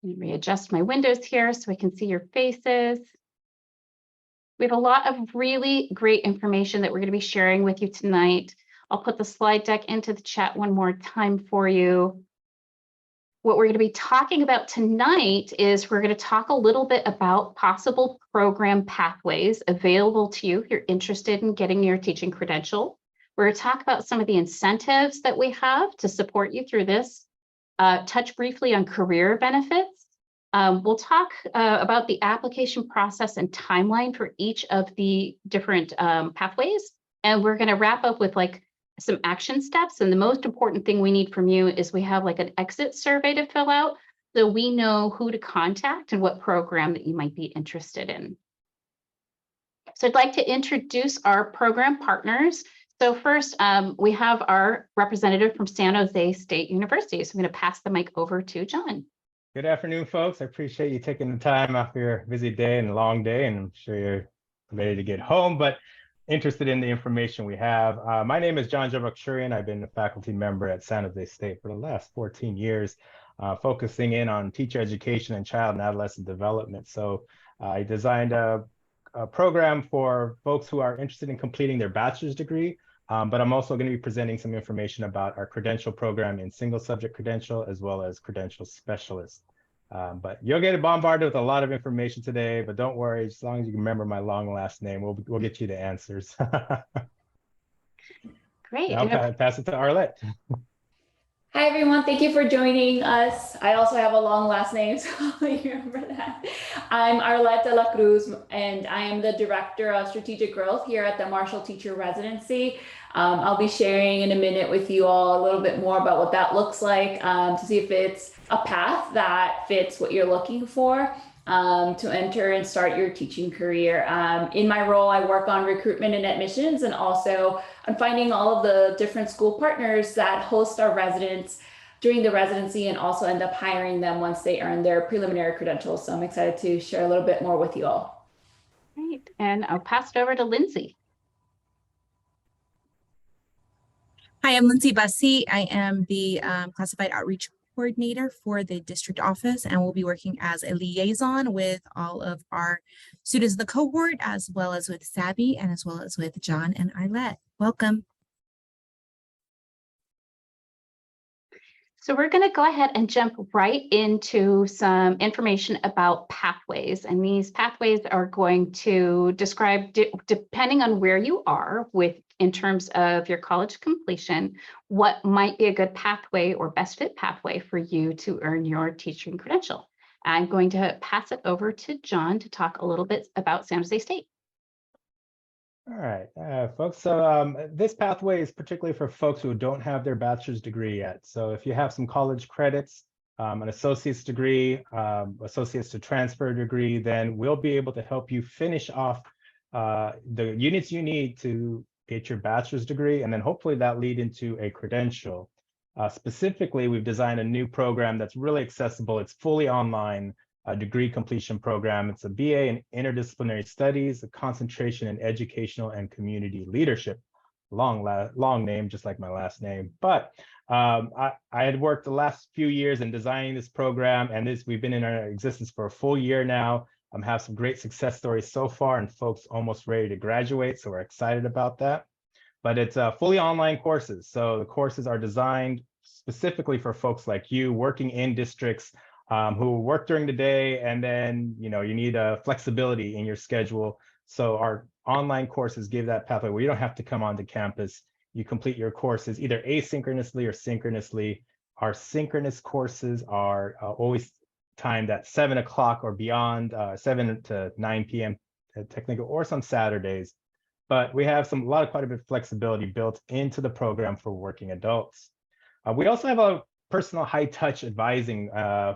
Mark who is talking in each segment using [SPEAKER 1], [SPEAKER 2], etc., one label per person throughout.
[SPEAKER 1] Let me readjust my windows here so I can see your faces. We have a lot of really great information that we're going to be sharing with you tonight. I'll put the slide deck into the chat one more time for you. What we're going to be talking about tonight is we're going to talk a little bit about possible program pathways available to you if you're interested in getting your teaching credential. We're going to talk about some of the incentives that we have to support you through this, touch briefly on career benefits. We'll talk about the application process and timeline for each of the different pathways. And we're going to wrap up with like some action steps. And the most important thing we need from you is we have like an exit survey to fill out so we know who to contact and what program that you might be interested in. So I'd like to introduce our program partners. So first, we have our representative from San Jose State University. So I'm going to pass the mic over to John.
[SPEAKER 2] Good afternoon, folks. I appreciate you taking the time after your busy day and long day, and I'm sure you're ready to get home, but interested in the information we have. My name is John Jovaksurian. I've been a faculty member at San Jose State for the last 14 years, focusing in on teacher education and child and adolescent development. So I designed a program for folks who are interested in completing their bachelor's degree. But I'm also going to be presenting some information about our credential program in single subject credential as well as credential specialist. But you'll get bombarded with a lot of information today, but don't worry, as long as you remember my long last name, we'll get you the answers.
[SPEAKER 1] Great.
[SPEAKER 2] I'll pass it to Arlette.
[SPEAKER 3] Hi, everyone. Thank you for joining us. I also have a long last name, so you remember that. I'm Arlette de la Cruz, and I am the Director of Strategic Growth here at the Marshall Teacher Residency. I'll be sharing in a minute with you all a little bit more about what that looks like to see if it's a path that fits what you're looking for to enter and start your teaching career. In my role, I work on recruitment and admissions and also on finding all of the different school partners that host our residents during the residency and also end up hiring them once they earn their preliminary credentials. So I'm excited to share a little bit more with you all.
[SPEAKER 1] Great. And I'll pass it over to Lindsay.
[SPEAKER 4] Hi, I'm Lindsay Bussey. I am the Classified Outreach Coordinator for the district office, and we'll be working as a liaison with all of our students in the cohort, as well as with Sabby and as well as with John and Arlette. Welcome.
[SPEAKER 1] So we're going to go ahead and jump right into some information about pathways. And these pathways are going to describe, depending on where you are in terms of your college completion, what might be a good pathway or best fit pathway for you to earn your teaching credential. I'm going to pass it over to John to talk a little bit about San Jose State.
[SPEAKER 2] All right, folks. So this pathway is particularly for folks who don't have their bachelor's degree yet. So if you have some college credits, an associate's degree, associate's to transfer degree, then we'll be able to help you finish off the units you need to get your bachelor's degree, and then hopefully that lead into a credential. Specifically, we've designed a new program that's really accessible. It's fully online. A degree completion program. It's a BA in Interdisciplinary Studies, a concentration in Educational and Community Leadership. Long name, just like my last name. But I had worked the last few years in designing this program, and we've been in our existence for a full year now. Have some great success stories so far, and folks almost ready to graduate, so we're excited about that. But it's fully online courses. So the courses are designed specifically for folks like you working in districts who work during the day, and then you need a flexibility in your schedule. So our online courses give that pathway where you don't have to come onto campus. You complete your courses either asynchronously or synchronously. Our synchronous courses are always timed at 7 o'clock or beyond, 7 to 9 p.m. technically, or some Saturdays. But we have quite a bit of flexibility built into the program for working adults. We also have a personal high-touch advising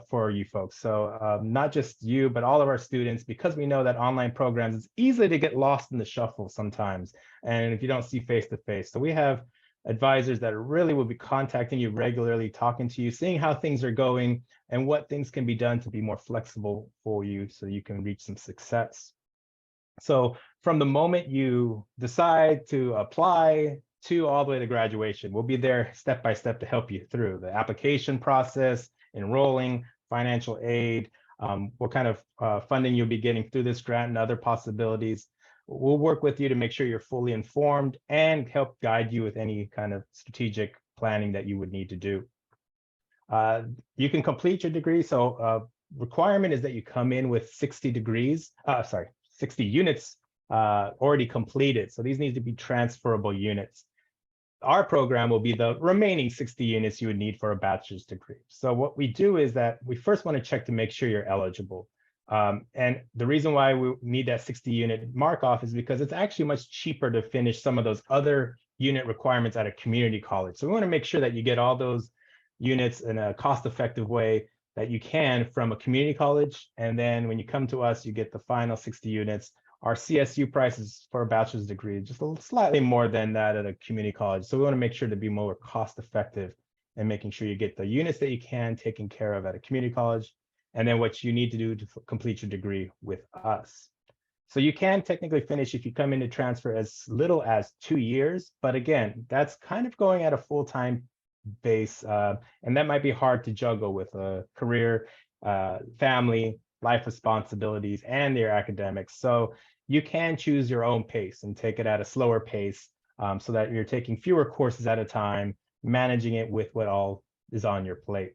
[SPEAKER 2] for you folks. So not just you, but all of our students, because we know that online programs, it's easy to get lost in the shuffle sometimes, and if you don't see face-to-face. So we have advisors that really will be contacting you regularly, talking to you, seeing how things are going, and what things can be done to be more flexible for you so you can reach some success. So from the moment you decide to apply to all the way to graduation, we'll be there step by step to help you through the application process, enrolling, financial aid, what kind of funding you'll be getting through this grant and other possibilities. We'll work with you to make sure you're fully informed and help guide you with any kind of strategic planning that you would need to do. You can complete your degree. So requirement is that you come in with 60 units already completed. So these need to be transferable units. Our program will be the remaining 60 units you would need for a bachelor's degree. So what we do is that we first want to check to make sure you're eligible. And the reason why we need that 60 unit mark off is because it's actually much cheaper to finish some of those other unit requirements at a community college. So we want to make sure that you get all those units in a cost-effective way that you can from a community college. And then when you come to us, you get the final 60 units. Our CSU prices for a bachelor's degree just slightly more than that at a community college. So we want to make sure to be more cost-effective and making sure you get the units that you can taken care of at a community college, and then what you need to do to complete your degree with us. So you can technically finish if you come in to transfer as little as 2 years, but again, that's kind of going at a full-time base, and that might be hard to juggle with a career, family, life responsibilities, and your academics. So you can choose your own pace and take it at a slower pace, so that you're taking fewer courses at a time, managing it with what all is on your plate.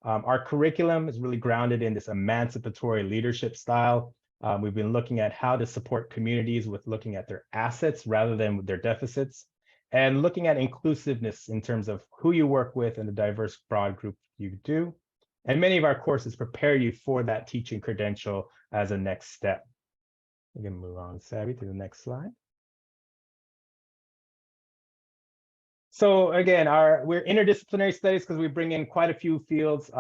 [SPEAKER 2] Our curriculum is really grounded in this emancipatory leadership style. We've been looking at how to support communities with looking at their assets rather than their deficits, and looking at inclusiveness in terms of who you work with and the diverse broad group you do. And many of our courses prepare you for that teaching credential as a next step. We can move on, Savvy, to the next slide. So again, we're interdisciplinary studies because we bring in quite a few fields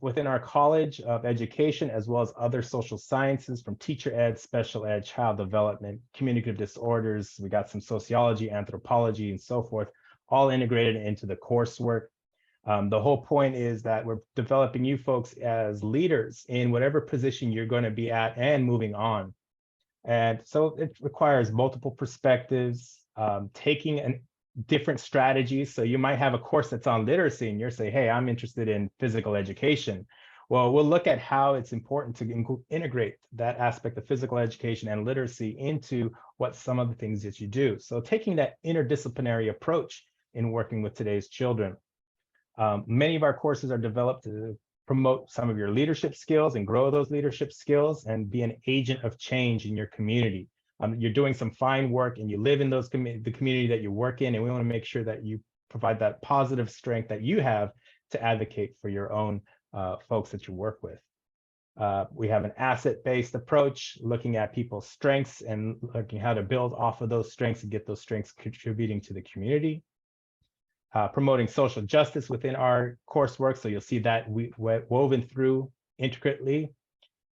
[SPEAKER 2] within our College of Education, as well as other social sciences from teacher ed, special ed, child development, communicative disorders. We got some sociology, anthropology, and so forth, all integrated into the coursework. The whole point is that we're developing you folks as leaders in whatever position you're going to be at and moving on. And so it requires multiple perspectives, taking different strategies. So you might have a course that's on literacy and you're saying, hey, I'm interested in physical education. Well, we'll look at how it's important to integrate that aspect of physical education and literacy into what some of the things that you do. So taking that interdisciplinary approach in working with today's children. Many of our courses are developed to promote some of your leadership skills and grow those leadership skills and be an agent of change in your community. You're doing some fine work and you live in the community that you work in, and we want to make sure that you provide that positive strength that you have to advocate for your own folks that you work with. We have an asset-based approach, looking at people's strengths and looking how to build off of those strengths and get those strengths contributing to the community. Promoting social justice within our coursework, so you'll see that woven through intricately.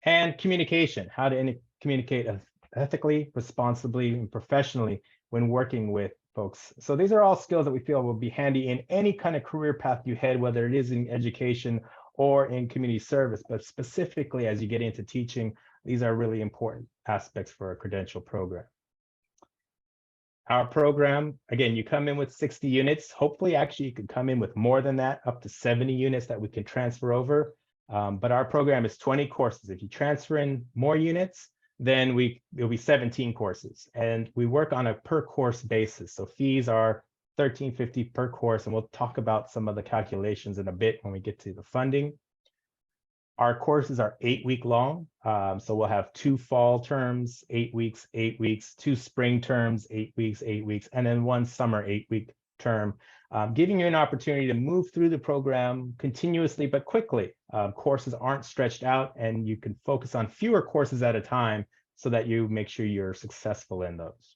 [SPEAKER 2] And communication, how to communicate ethically, responsibly, and professionally when working with folks. So these are all skills that we feel will be handy in any kind of career path you head, whether it is in education or in community service, but specifically as you get into teaching, these are really important aspects for a credential program. Our program, again, you come in with 60 units. Hopefully, actually, you could come in with more than that, up to 70 units that we can transfer over. But our program is 20 courses. If you transfer in more units, then it'll be 17 courses. And we work on a per course basis. So fees are $13.50 per course. And we'll talk about some of the calculations in a bit when we get to the funding. Our courses are 8-week long. So we'll have 2 fall terms, 8 weeks, 8 weeks, 2 spring terms, 8 weeks, 8 weeks, and then 1 summer 8-week term, giving you an opportunity to move through the program continuously but quickly. Courses aren't stretched out, and you can focus on fewer courses at a time so that you make sure you're successful in those.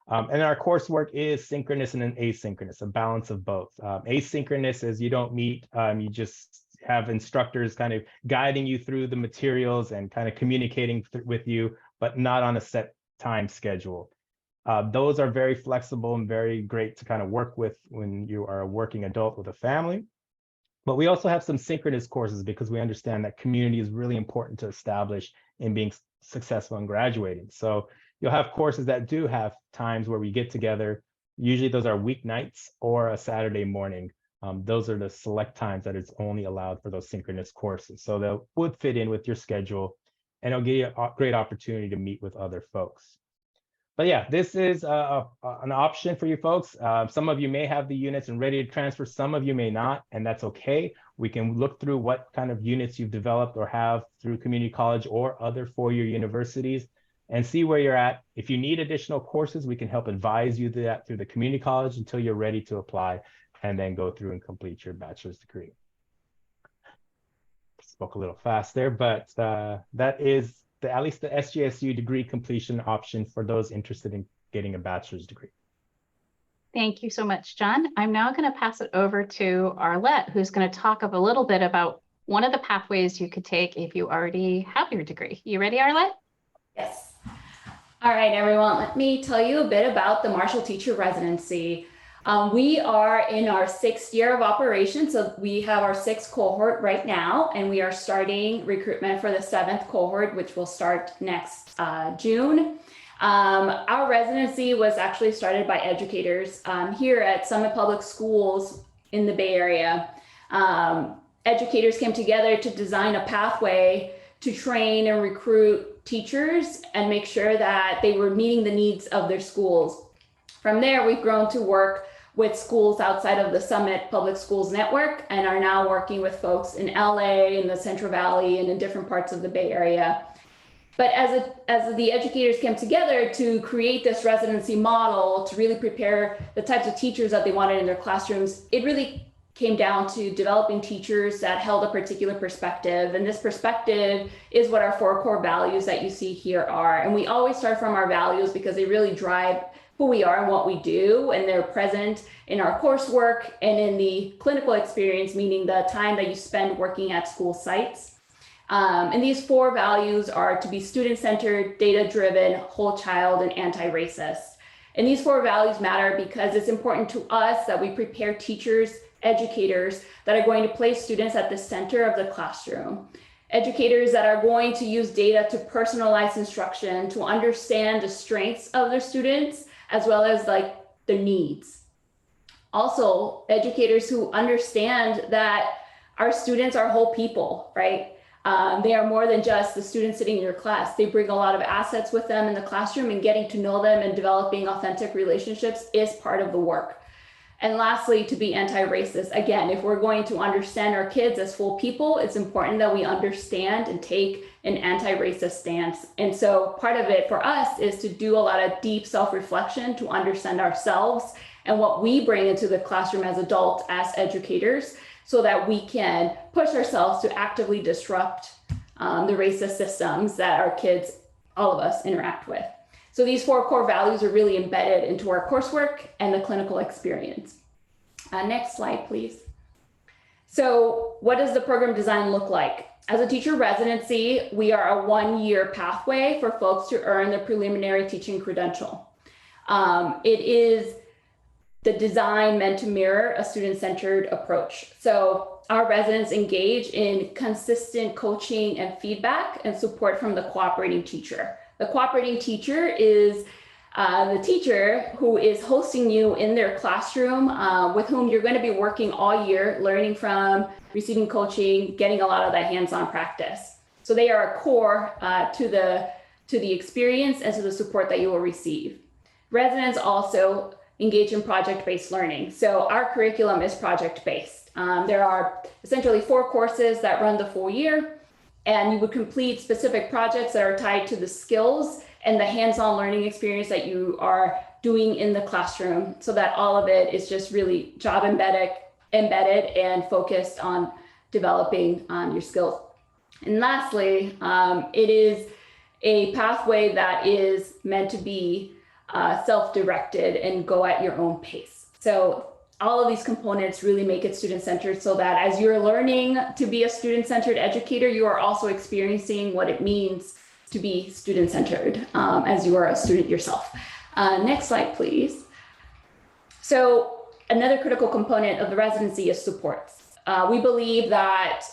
[SPEAKER 2] And our coursework is synchronous and asynchronous, a balance of both. Asynchronous is you don't meet, you just have instructors kind of guiding you through the materials and kind of communicating with you, but not on a set time schedule. Those are very flexible and very great to kind of work with when you are a working adult with a family. But we also have some synchronous courses because we understand that community is really important to establish in being successful in graduating. So you'll have courses that do have times where we get together. Usually those are weeknights or a Saturday morning those are the select times that it's only allowed for those synchronous courses. So that would fit in with your schedule, and it'll give you a great opportunity to meet with other folks. But yeah, this is an option for you folks. Some of you may have the units and ready to transfer, some of you may not, and that's okay. We can look through what kind of units you've developed or have through community college or other four-year universities and see where you're at. If you need additional courses, we can help advise you that through the community college until you're ready to apply and then go through and complete your bachelor's degree. Spoke a little fast there, but that is at least the SJSU degree completion option for those interested in getting a bachelor's degree.
[SPEAKER 1] Thank you so much, John. I'm now going to pass it over to Arlette, who's going to talk a little bit about one of the pathways you could take if you already have your degree. You ready, Arlette?
[SPEAKER 3] Yes. All right, everyone, let me tell you a bit about the Marshall Teacher Residency. We are in our 6th year of operation, so we have our 6th cohort right now, and we are starting recruitment for the 7th cohort, which will start next June. Our residency was actually started by educators here at Summit Public Schools in the Bay Area. Educators came together to design a pathway to train and recruit teachers and make sure that they were meeting the needs of their schools. From there, we've grown to work with schools outside of the Summit Public Schools network and are now working with folks in LA, in the Central Valley, and in different parts of the Bay Area. But as the educators came together to create this residency model to really prepare the types of teachers that they wanted in their classrooms, it really came down to developing teachers that held a particular perspective. And this perspective is what our 4 core values that you see here are. And we always start from our values because they really drive who we are and what we do, and they're present in our coursework and in the clinical experience, meaning the time that you spend working at school sites. And these 4 values are to be student-centered, data-driven, whole child, and anti-racist. And these 4 values matter because it's important to us that we prepare teachers, educators that are going to place students at the center of the classroom. Educators that are going to use data to personalize instruction, to understand the strengths of their students, as well as like their needs. Also, educators who understand that our students are whole people, right? They are more than just the students sitting in your class. They bring a lot of assets with them in the classroom, and getting to know them and developing authentic relationships is part of the work. And lastly, to be anti-racist. Again, if we're going to understand our kids as full people, it's important that we understand and take an anti-racist stance. And so part of it for us is to do a lot of deep self-reflection to understand ourselves and what we bring into the classroom as adults, as educators, so that we can push ourselves to actively disrupt the racist systems that our kids, all of us, interact with. So these 4 core values are really embedded into our coursework and the clinical experience. Next slide, please. So what does the program design look like? As a teacher residency, we are a 1-year pathway for folks to earn the preliminary teaching credential. It is the design meant to mirror a student-centered approach. So our residents engage in consistent coaching and feedback and support from the cooperating teacher. The cooperating teacher is the teacher who is hosting you in their classroom, with whom you're going to be working all year, learning from, receiving coaching, getting a lot of that hands-on practice. So they are a core to the experience and to the support that you will receive. Residents also engage in project-based learning. So our curriculum is project-based. There are essentially 4 courses that run the full year, and you would complete specific projects that are tied to the skills and the hands-on learning experience that you are doing in the classroom, so that all of it is just really job embedded and focused on developing your skills. And lastly, it is a pathway that is meant to be self-directed and go at your own pace. So all of these components really make it student-centered, so that as you're learning to be a student-centered educator, you are also experiencing what it means to be student-centered as you are a student yourself. Next slide, please. So another critical component of the residency is supports. We believe that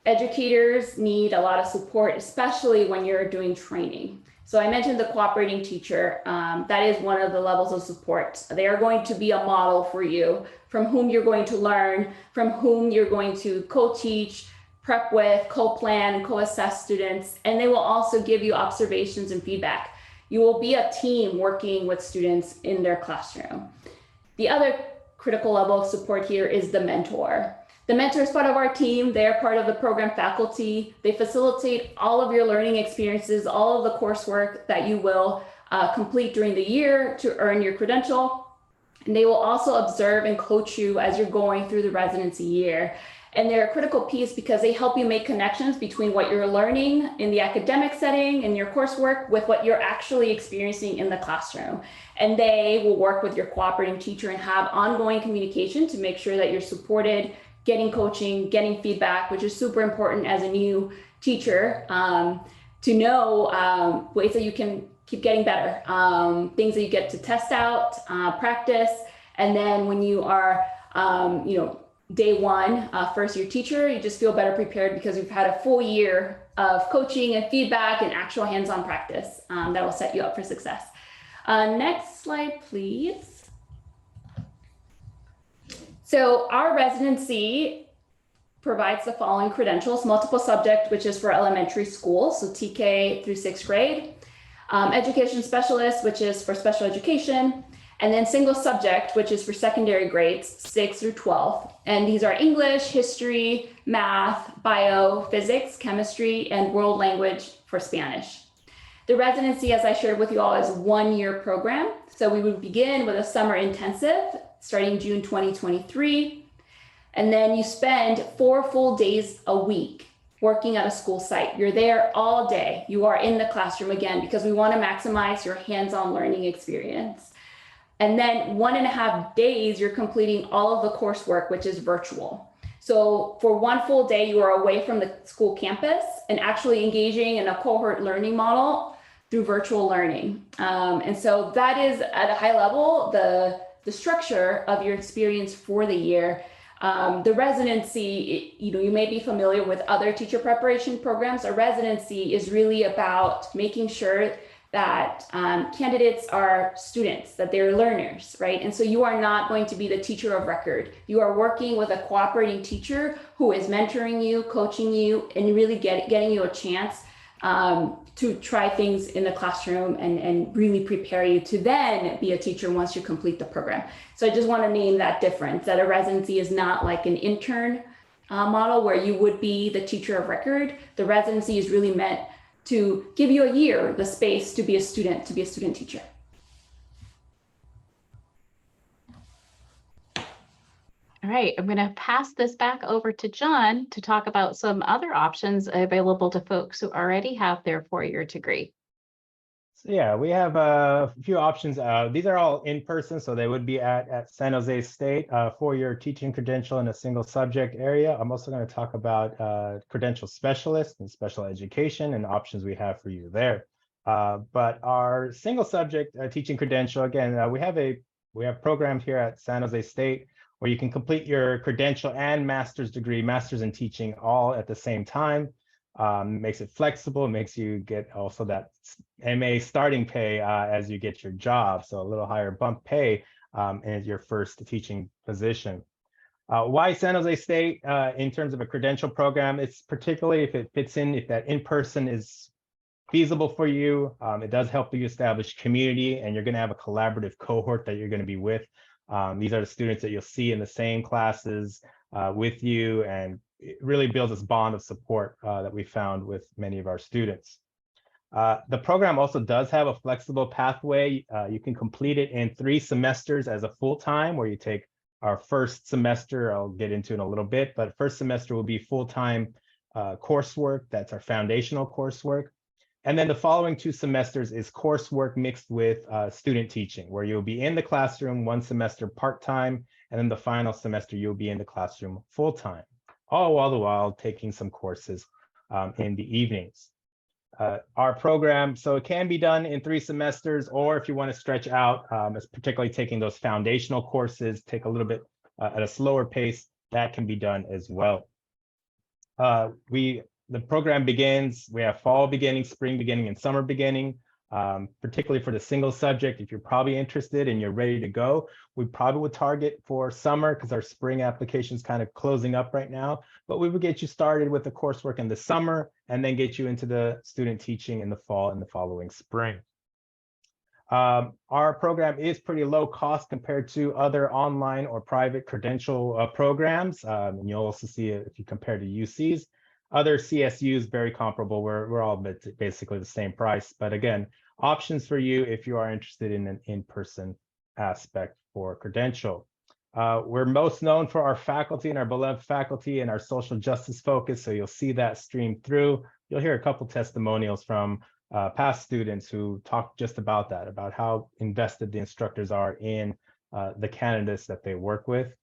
[SPEAKER 3] educators need a lot of support, especially when you're doing training. So I mentioned the cooperating teacher. That is one of the levels of support. They are going to be a model for you, from whom you're going to learn, from whom you're going to co-teach, prep with, co-plan, and co-assess students. And they will also give you observations and feedback. You will be a team working with students in their classroom. The other critical level of support here is the mentor. The mentor is part of our team. They are part of the program faculty. They facilitate all of your learning experiences, all of the coursework that you will complete during the year to earn your credential. And they will also observe and coach you as you're going through the residency year. And they're a critical piece because they help you make connections between what you're learning in the academic setting and your coursework with what you're actually experiencing in the classroom. And they will work with your cooperating teacher and have ongoing communication to make sure that you're supported, getting coaching, getting feedback, which is super important as a new teacher, to know ways that you can keep getting better, things that you get to test out, practice. And then when you are, day one, first year teacher, you just feel better prepared because you've had a full year of coaching and feedback and actual hands-on practice that will set you up for success. Next slide, please. So our residency provides the following credentials: multiple subject, which is for elementary school, so TK through 6th grade, education specialist, which is for special education, and then single subject, which is for secondary grades 6 through 12. And these are English, history, math, bio, physics, chemistry, and world language for Spanish. The residency, as I shared with you all, is a 1-year program. So we would begin with a summer intensive starting June 2023. And then you spend 4 full days a week working at a school site. You're there all day. You are in the classroom again, because we want to maximize your hands-on learning experience. And then 1.5 days, you're completing all of the coursework, which is virtual. So for 1 full day, you are away from the school campus and actually engaging in a cohort learning model through virtual learning. And so that is, at a high level, the structure of your experience for the year. The residency, you may be familiar with other teacher preparation programs. A residency is really about making sure that candidates are students, that they're learners, right? And so you are not going to be the teacher of record. You are working with a cooperating teacher who is mentoring you, coaching you, and really getting you a chance to try things in the classroom and really prepare you to then be a teacher once you complete the program. So I just want to name that difference, that a residency is not like an intern model where you would be the teacher of record. The residency is really meant to give you a year, the space to be a student teacher.
[SPEAKER 1] All right, I'm going to pass this back over to John to talk about some other options available to folks who already have their 4-year degree.
[SPEAKER 2] So yeah, we have a few options. These are all in person, so they would be at San Jose State, 4-year teaching credential in a single subject area. I'm also going to talk about credential specialist and special education and options we have for you there. But our single subject teaching credential, again, we have programs here at San Jose State where you can complete your credential and master's degree, master's in teaching, all at the same time. Makes it flexible, makes you get also that MA starting pay as you get your job, so a little higher bump pay in your first teaching position. Why San Jose State in terms of a credential program? It's particularly if it fits in, if that in-person is feasible for you. It does help you establish community, and you're going to have a collaborative cohort that you're going to be with. These are the students that you'll see in the same classes with you, and it really builds this bond of support that we found with many of our students. The program also does have a flexible pathway. You can complete it in 3 semesters as a full-time, where you take our first semester, I'll get into in a little bit, but first semester will be full-time coursework. That's our foundational coursework. And then the following 2 semesters is coursework mixed with student teaching, where you'll be in the classroom 1 semester part-time, and then the final semester you'll be in the classroom full-time, all the while taking some courses in the evenings. Our program, so it can be done in 3 semesters, or if you want to stretch out, particularly taking those foundational courses, take a little bit at a slower pace, that can be done as well. The program begins, we have fall beginning, spring beginning, and summer beginning. particularly for the single subject. If you're probably interested and you're ready to go, we probably would target for summer because our spring application is kind of closing up right now. But we would get you started with the coursework in the summer and then get you into the student teaching in the fall and the following spring. Our program is pretty low cost compared to other online or private credential programs. And you'll also see it if you compare to UC's. Other CSUs, very comparable. We're all basically the same price. But again, options for you if you are interested in an in-person aspect for credential. We're most known for our faculty and our beloved faculty and our social justice focus. So you'll see that stream through. You'll hear a couple testimonials from past students who talk just about that, about how invested the instructors are in the candidates that they work with.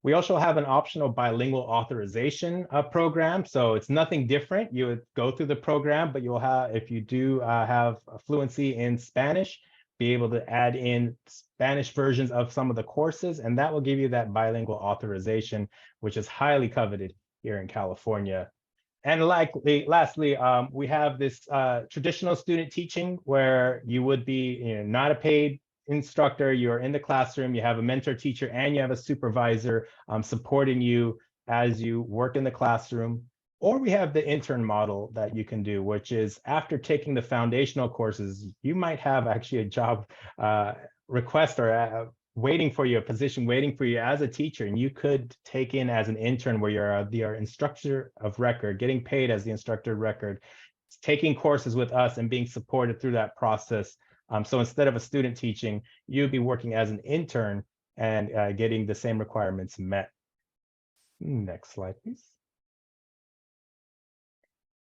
[SPEAKER 2] We also have an optional bilingual authorization program. So it's nothing different. You would go through the program, but you'll have, if you do have a fluency in Spanish, be able to add in Spanish versions of some of the courses, and that will give you that bilingual authorization, which is highly coveted here in California. And lastly, we have this traditional student teaching where you would be not a paid instructor, you're in the classroom, you have a mentor teacher, and you have a supervisor supporting you as you work in the classroom. Or we have the intern model that you can do, which is after taking the foundational courses, you might have actually a job request or waiting for you, a position waiting for you as a teacher, and you could take in as an intern where you're the instructor of record, getting paid as the instructor of record, taking courses with us and being supported through that process. So instead of a student teaching, you'd be working as an intern and getting the same requirements met. Next slide, please.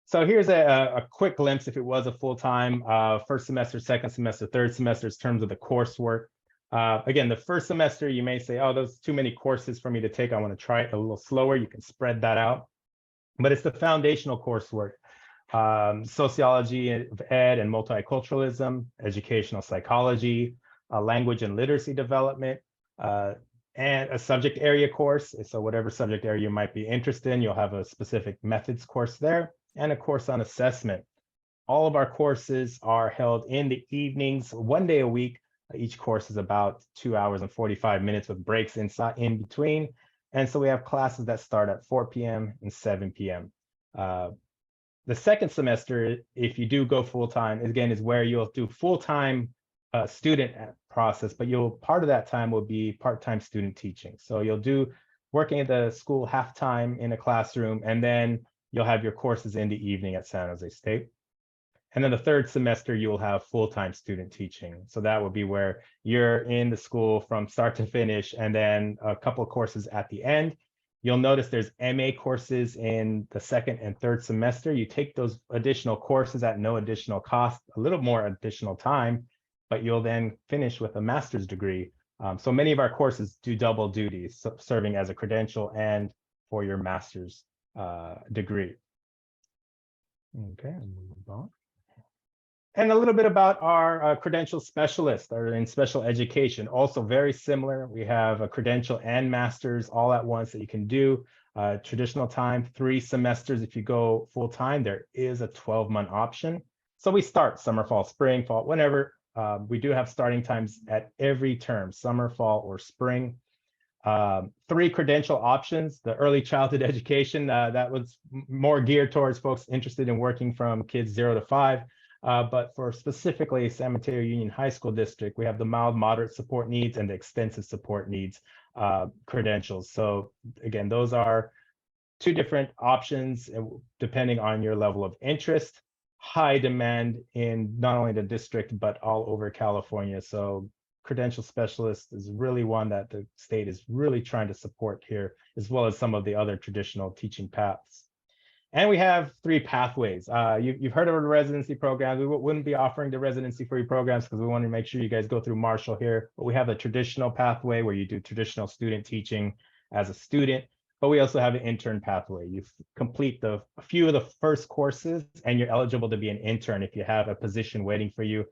[SPEAKER 2] So here's a quick glimpse if it was a full-time first semester, second semester, third semester in terms of the coursework. Again, the first semester, you may say, oh, those too many courses for me to take. I want to try it a little slower. You can spread that out. But it's the foundational coursework. Sociology of ed and multiculturalism, educational psychology, language and literacy development, and a subject area course. So whatever subject area you might be interested in, you'll have a specific methods course there, and a course on assessment. All of our courses are held in the evenings, 1 day a week. Each course is about 2 hours and 45 minutes with breaks in between. And so we have classes that start at 4 p.m. and 7 p.m. The second semester, if you do go full-time, again, is where you'll do full-time student process, but part of that time will be part-time student teaching. So you'll do working at the school half-time in a classroom, and then you'll have your courses in the evening at San Jose State. And then the third semester, you will have full-time student teaching. So that will be where you're in the school from start to finish, and then a couple of courses at the end. You'll notice there's MA courses in the second and third semester. You take those additional courses at no additional cost, a little more additional time, but you'll then finish with a master's degree. So many of our courses do double duties, serving as a credential and for your master's degree. Okay, I'll move on. And a little bit about our credential specialist or in special education, also very similar. We have a credential and master's all at once that you can do. Traditional time, 3 semesters. If you go full time, there is a 12-month option. So we start summer, fall, spring, fall, whenever. We do have starting times at every term, summer, fall, or spring. 3 credential options. The early childhood education, that was more geared towards folks interested in working from kids 0 to 5. But for specifically San Mateo Union High School District, we have the mild, moderate support needs and the extensive support needs credentials. So again, those are 2 different options depending on your level of interest. High demand in not only the district, but all over California. So credential specialist is really one that the state is really trying to support here, as well as some of the other traditional teaching paths. And we have 3 pathways. You've heard of the residency programs. We wouldn't be offering the residency for your programs because we want to make sure you guys go through Marshall here. But we have a traditional pathway where you do traditional student teaching as a student. But we also have an intern pathway. You complete a few of the first courses and you're eligible to be an intern if you have a position waiting for you.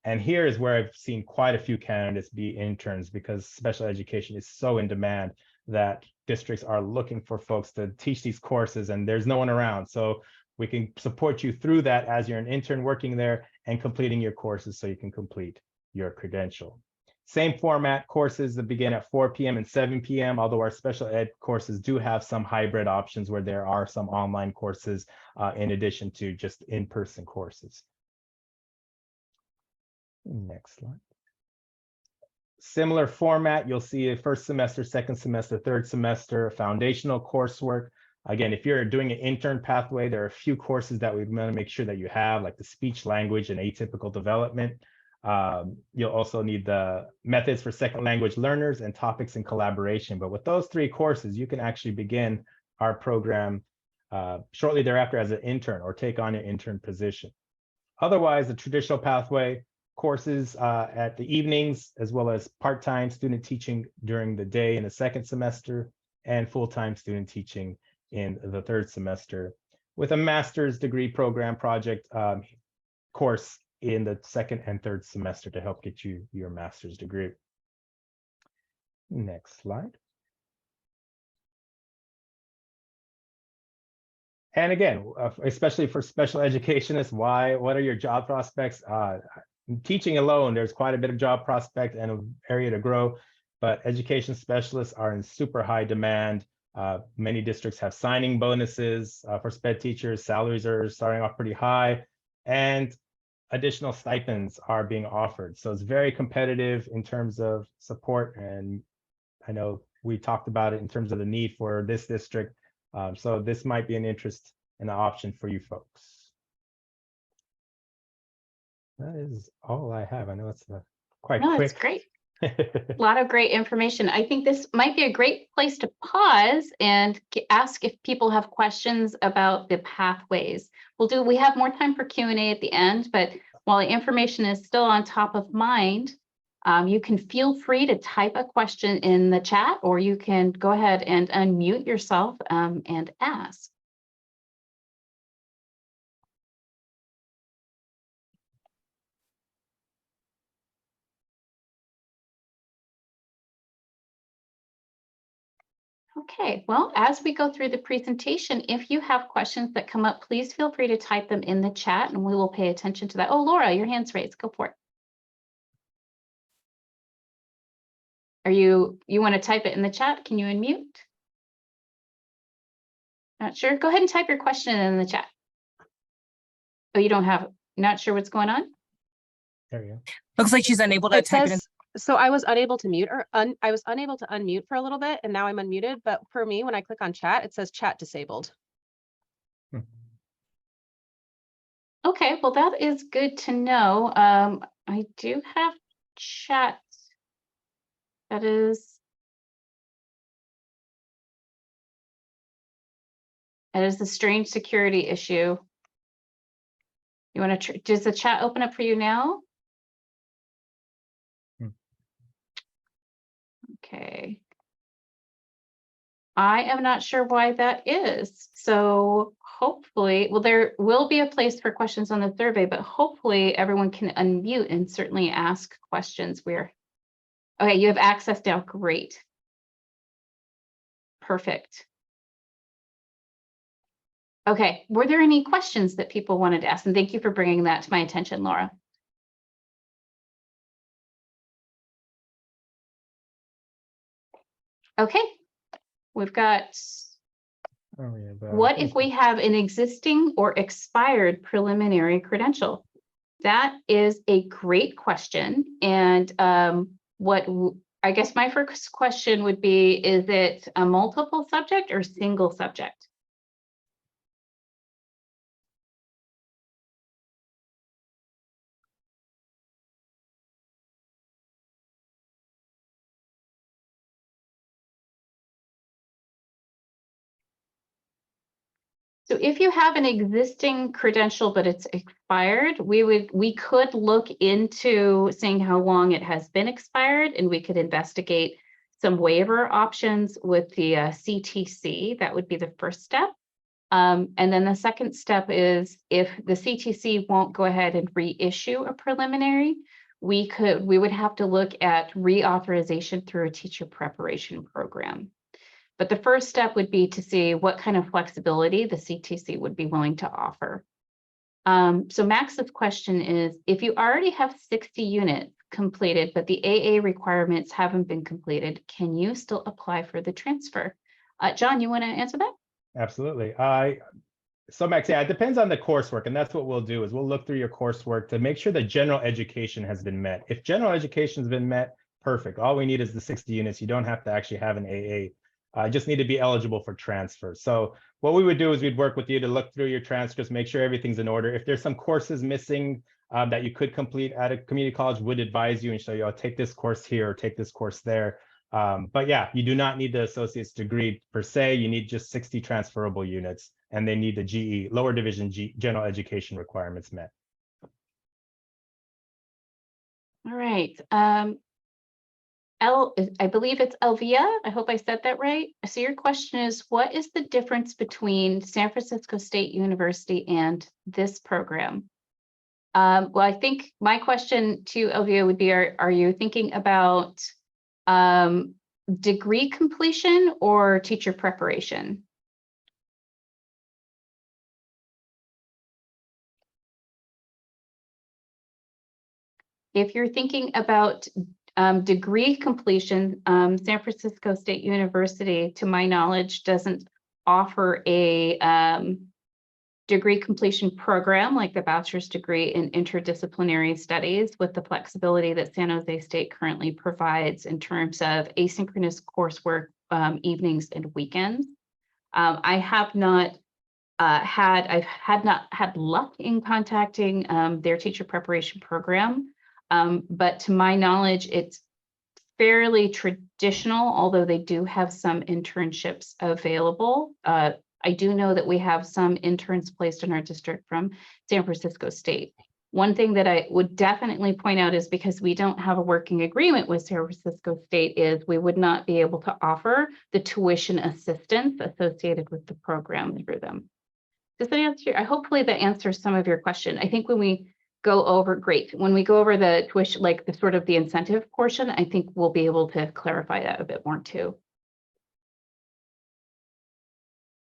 [SPEAKER 2] And here is where I've seen quite a few candidates be interns because special education is so in demand that districts are looking for folks to teach these courses and there's no one around. So we can support you through that as you're an intern working there and completing your courses so you can complete your credential. Same format, courses that begin at 4 p.m. and 7 p.m., although our special ed courses do have some hybrid options where there are some online courses in addition to just in-person courses. Next slide. Similar format, you'll see a first semester, second semester, third semester, foundational coursework. Again, if you're doing an intern pathway, there are a few courses that we want to make sure that you have, like the speech, language, and atypical development. You'll also need the methods for second language learners and topics in collaboration. But with those 3 courses, you can actually begin our program shortly thereafter as an intern or take on an intern position. Otherwise, the traditional pathway courses at the evenings, as well as part-time student teaching during the day in the second semester and full-time student teaching in the third semester, with a master's degree program project course in the second and third semester to help get you your master's degree. Next slide. And again, especially for special educationists, what are your job prospects? Teaching alone, there's quite a bit of job prospect and an area to grow, but education specialists are in super high demand. Many districts have signing bonuses for SPED teachers. Salaries are starting off pretty high, and additional stipends are being offered. So it's very competitive in terms of support. And I know we talked about it in terms of the need for this district. So this might be an interest and an option for you folks. That is all I have. I know it's quite quick.
[SPEAKER 1] That's great. A lot of great information. I think this might be a great place to pause and ask if people have questions about the pathways. We have more time for Q&A at the end, but while the information is still on top of mind, you can feel free to type a question in the chat, or you can go ahead and unmute yourself and ask. Okay, well, as we go through the presentation, if you have questions that come up, please feel free to type them in the chat and we will pay attention to that. Oh, Laura, your hand's raised. Go for it. You want to type it in the chat? Can you unmute? Not sure. Go ahead and type your question in the chat. Oh, you don't have, not sure what's going on?
[SPEAKER 2] There you go.
[SPEAKER 4] Looks like she's unable to
[SPEAKER 5] It
[SPEAKER 4] type it in.
[SPEAKER 5] says, so I was unable to mute, or I was unable to unmute for a little bit, and now I'm unmuted. But for me, when I click on chat, it says chat disabled.
[SPEAKER 1] Okay, well, that is good to know. I do have chat. That is a strange security issue. You want to, does the chat open up for you now? Okay. I am not sure why that is. So hopefully, well, there will be a place for questions on the survey, but hopefully everyone can unmute and certainly ask questions. Okay, you have access now. Great. Perfect. Okay, were there any questions that people wanted to ask? And thank you for bringing that to my attention, Laura. Okay, we've got, what if we have an existing or expired preliminary credential? That is a great question. And I guess my first question would be, is it a multiple subject or single subject? So if you have an existing credential, but it's expired, we could look into seeing how long it has been expired, and we could investigate some waiver options with the CTC. That would be the first step. And then the second step is, if the CTC won't go ahead and reissue a preliminary, we would have to look at reauthorization through a teacher preparation program. But the first step would be to see what kind of flexibility the CTC would be willing to offer. So Max's question is, if you already have 60 units completed, but the AA requirements haven't been completed, can you still apply for the transfer? John, you want to answer that?
[SPEAKER 2] Absolutely. So Max, yeah, it depends on the coursework, and that's what we'll do is we'll look through your coursework to make sure that general education has been met. If general education has been met, perfect. All we need is the 60 units. You don't have to actually have an AA. Just need to be eligible for transfer. So what we would do is we'd work with you to look through your transcripts, make sure everything's in order. If there's some courses missing that you could complete at a community college, would advise you and show you, I'll take this course here or take this course there. But yeah, you do not need the associate's degree per se. You need just 60 transferable units, and they need the GE, lower division general education requirements met.
[SPEAKER 1] All right. I believe it's Elvia. I hope I said that right. So your question is, what is the difference between San Francisco State University and this program? Well, I think my question to Elvia would be, are you thinking about degree completion or teacher preparation? If you're thinking about degree completion, San Francisco State University, to my knowledge, doesn't offer a degree completion program like the bachelor's degree in interdisciplinary studies with the flexibility that San Jose State currently provides in terms of asynchronous coursework, evenings and weekends. I've not had luck in contacting their teacher preparation program. But to my knowledge, it's fairly traditional, although they do have some internships available. I do know that we have some interns placed in our district from San Francisco State. One thing that I would definitely point out is because we don't have a working agreement with San Francisco State is we would not be able to offer the tuition assistance associated with the program through them. Does that answer? Hopefully that answers some of your question. I think when we go over, when we go over the tuition, like the sort of the incentive portion, I think we'll be able to clarify that a bit more too.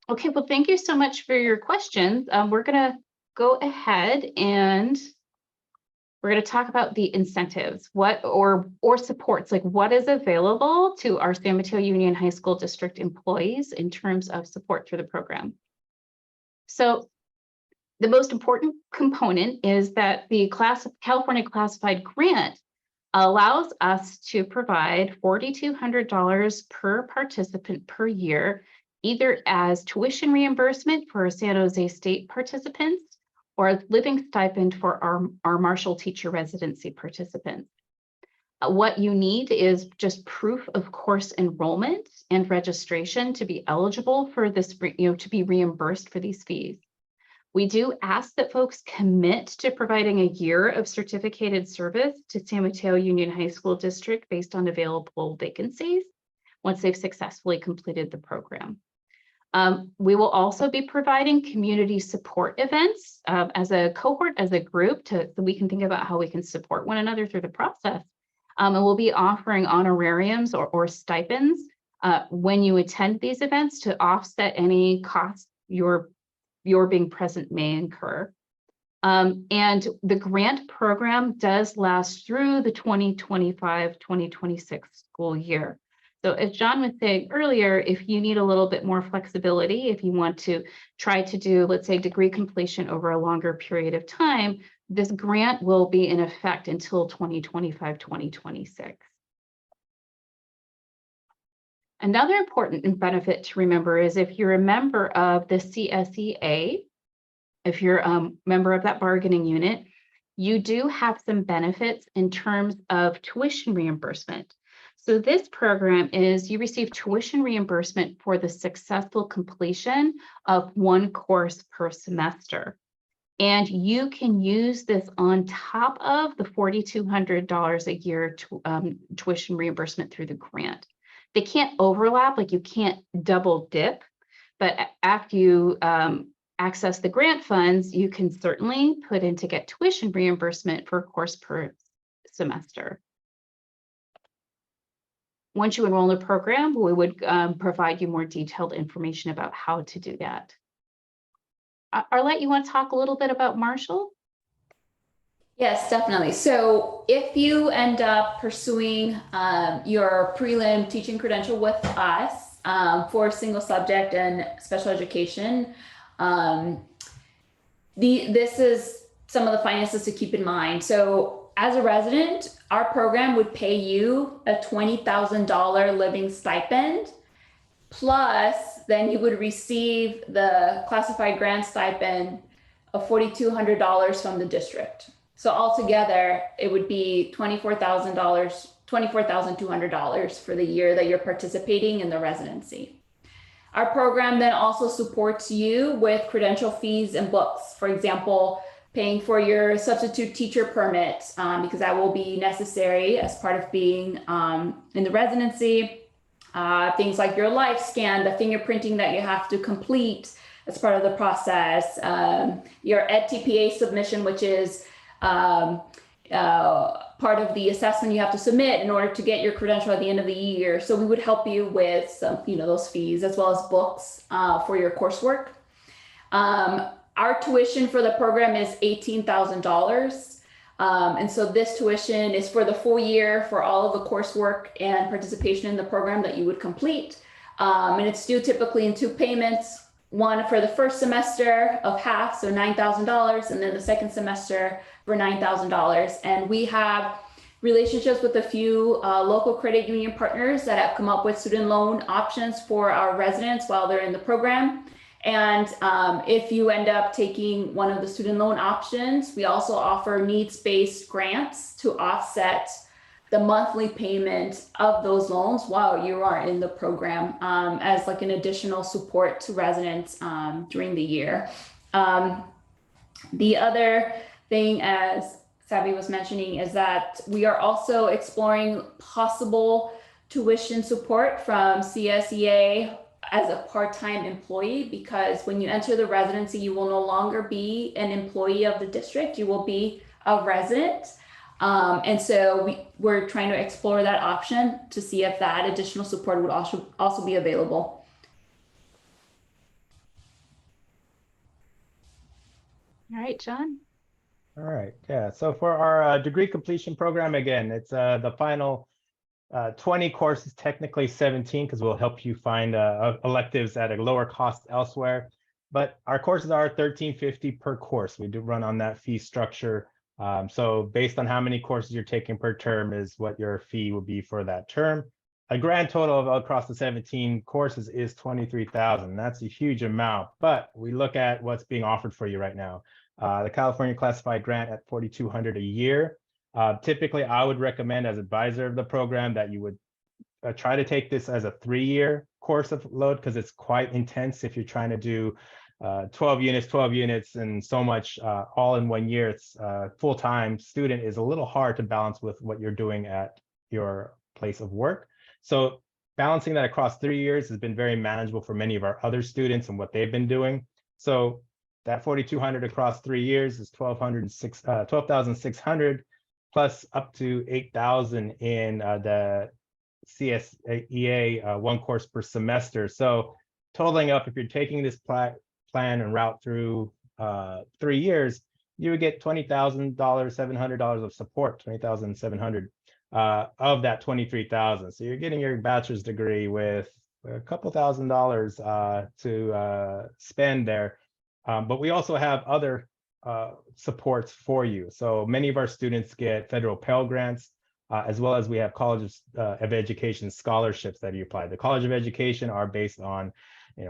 [SPEAKER 1] Okay, well, thank you so much for your questions. We're gonna go ahead and we're gonna talk about the incentives, or supports, like what is available to our San Mateo Union High School District employees in terms of support through the program. So the most important component is that the California Classified Grant allows us to provide $4,200 per participant per year, either as tuition reimbursement for San Jose State participants or a living stipend for our Marshall teacher residency participants. What you need is just proof of course enrollment and registration to be eligible for this, to be reimbursed for these fees. We do ask that folks commit to providing a year of certificated service to San Mateo Union High School District based on available vacancies once they've successfully completed the program. We will also be providing community support events as a cohort, as a group, so we can think about how we can support one another through the process. And we'll be offering honorariums or stipends when you attend these events to offset any costs your being present may incur. And the grant program does last through the 2025-2026 school year. So as John was saying earlier, if you need a little bit more flexibility, if you want to try to do, let's say, degree completion over a longer period of time, this grant will be in effect until 2025-2026. Another important benefit to remember is if you're a member of the CSEA, if you're a member of that bargaining unit, you do have some benefits in terms of tuition reimbursement. So this program is you receive tuition reimbursement for the successful completion of one course per semester. And you can use this on top of the $4,200 a year tuition reimbursement through the grant. They can't overlap, like you can't double dip, but after you access the grant funds, you can certainly put in to get tuition reimbursement for a course per semester. Once you enroll in the program, we would provide you more detailed information about how to do that. Arlette, you want to talk a little bit about Marshall?
[SPEAKER 3] Yes, definitely. So if you end up pursuing your prelim teaching credential with us for single subject and special education, this is some of the finances to keep in mind. So as a resident, our program would pay you a $20,000 living stipend. Plus, then you would receive the classified grant stipend of $4,200 from the district. So altogether, it would be $24,000, $24,200 for the year that you're participating in the residency. Our program then also supports you with credential fees and books. For example, paying for your substitute teacher permit, because that will be necessary as part of being in the residency. Things like your life scan, the fingerprinting that you have to complete as part of the process, your EdTPA submission, which is part of the assessment you have to submit in order to get your credential at the end of the year. So we would help you with some, those fees, as well as books for your coursework. Our tuition for the program is $18,000. And so this tuition is for the full year for all of the coursework and participation in the program that you would complete. And it's due typically in 2 payments, one for the first semester of half, so $9,000, and then the second semester for $9,000. And we have relationships with a few local credit union partners that have come up with student loan options for our residents while they're in the program. And if you end up taking one of the student loan options, we also offer needs-based grants to offset the monthly payment of those loans while you are in the program as like an additional support to residents during the year. The other thing, as Savvy was mentioning, is that we are also exploring possible tuition support from CSEA as a part-time employee, because when you enter the residency, you will no longer be an employee of the district, you will be a resident. And so we're trying to explore that option to see if that additional support would also be available.
[SPEAKER 1] All right, John.
[SPEAKER 2] All right, yeah. So for our degree completion program, again, it's the final 20 courses, technically 17, because we'll help you find electives at a lower cost elsewhere. But our courses are $13.50 per course. We do run on that fee structure. So based on how many courses you're taking per term is what your fee will be for that term. A grand total of across the 17 courses is $23,000. That's a huge amount, but we look at what's being offered for you right now. The California Classified Grant at $4,200 a year. Typically, I would recommend as advisor of the program that you would try to take this as a 3-year course of load, because it's quite intense if you're trying to do 12 units, and so much all in 1 year. It's full-time student is a little hard to balance with what you're doing at your place of work. So balancing that across 3 years has been very manageable for many of our other students and what they've been doing. So that $4,200 across 3 years is $12,600 plus up to $8,000 in the CSEA 1 course per semester. So totaling up, if you're taking this plan and route through 3 years, you would get $20,700 of support, $20,700 of that $23,000. So you're getting your bachelor's degree with a couple $1,000s to spend there. But we also have other supports for you. So many of our students get federal Pell Grants, as well as we have College of Education scholarships that you apply. The College of Education are based on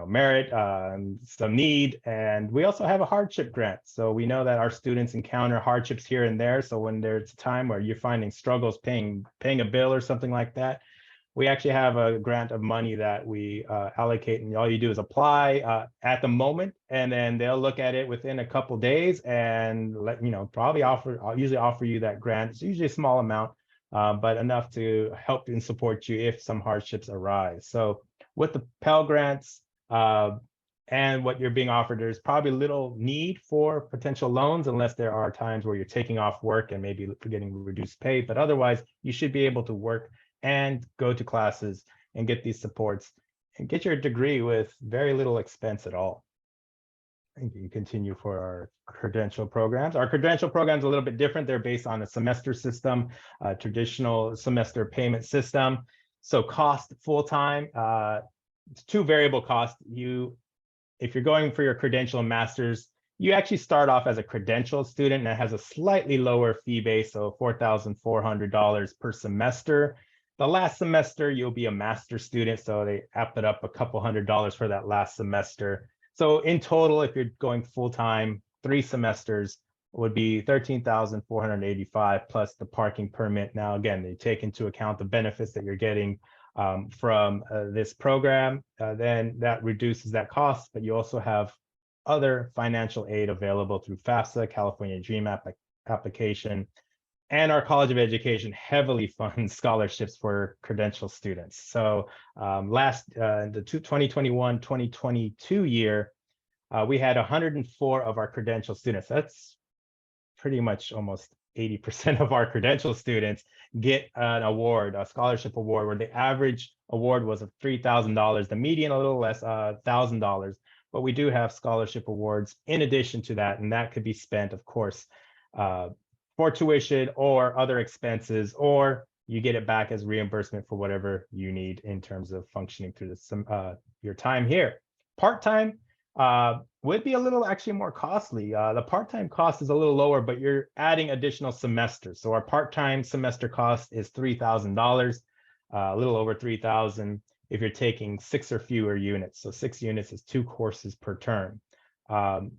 [SPEAKER 2] merit, some need, and we also have a hardship grant. So we know that our students encounter hardships here and there. So when there's a time where you're finding struggles paying a bill or something like that, we actually have a grant of money that we allocate, and all you do is apply at the moment, and then they'll look at it within a couple days and I'll usually offer you that grant. It's usually a small amount, but enough to help and support you if some hardships arise. So with the Pell Grants and what you're being offered, there's probably little need for potential loans unless there are times where you're taking off work and maybe getting reduced pay, but otherwise you should be able to work and go to classes and get these supports and get your degree with very little expense at all. you continue for our credential programs. Our credential programs are a little bit different. They're based on a semester system, a traditional semester payment system. So cost full-time, it's two variable costs. If you're going for your credential and master's, you actually start off as a credential student and it has a slightly lower fee base, so $4,400 per semester. The last semester, you'll be a master student, so they app it up a couple $100s for that last semester. So in total, if you're going full-time, 3 semesters would be $13,485 plus the parking permit. Now, again, they take into account the benefits that you're getting from this program, then that reduces that cost, but you also have other financial aid available through FAFSA, California Dream application, and our College of Education heavily funds scholarships for credential students. So the 2021-2022 year, we had 104 of our credential students. That's pretty much almost 80% of our credential students get an award, a scholarship award, where the average award was of $3,000, the median a little less, $1,000. But we do have scholarship awards in addition to that, and that could be spent, of course, for tuition or other expenses, or you get it back as reimbursement for whatever you need in terms of functioning through your time here. Part-time would be a little actually more costly. The part-time cost is a little lower, but you're adding additional semesters. So our part-time semester cost is $3,000, a little over $3,000 if you're taking 6 or fewer units. So 6 units is 2 courses per term.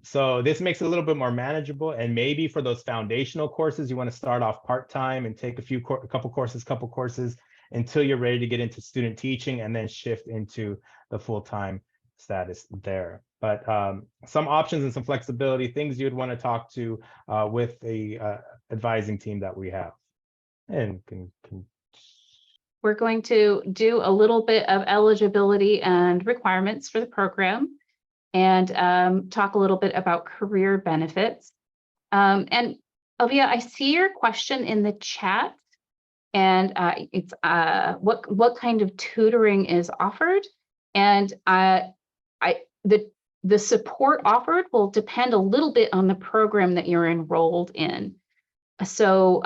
[SPEAKER 2] So this makes it a little bit more manageable. And maybe for those foundational courses, you want to start off part-time and take a couple courses until you're ready to get into student teaching and then shift into the full-time status there. But some options and some flexibility, things you'd want to talk to with the advising team that we have. And
[SPEAKER 1] We're going to do a little bit of eligibility and requirements for the program and talk a little bit about career benefits. And Elvia, I see your question in the chat, and it's what kind of tutoring is offered, and the support offered will depend a little bit on the program that you're enrolled in. So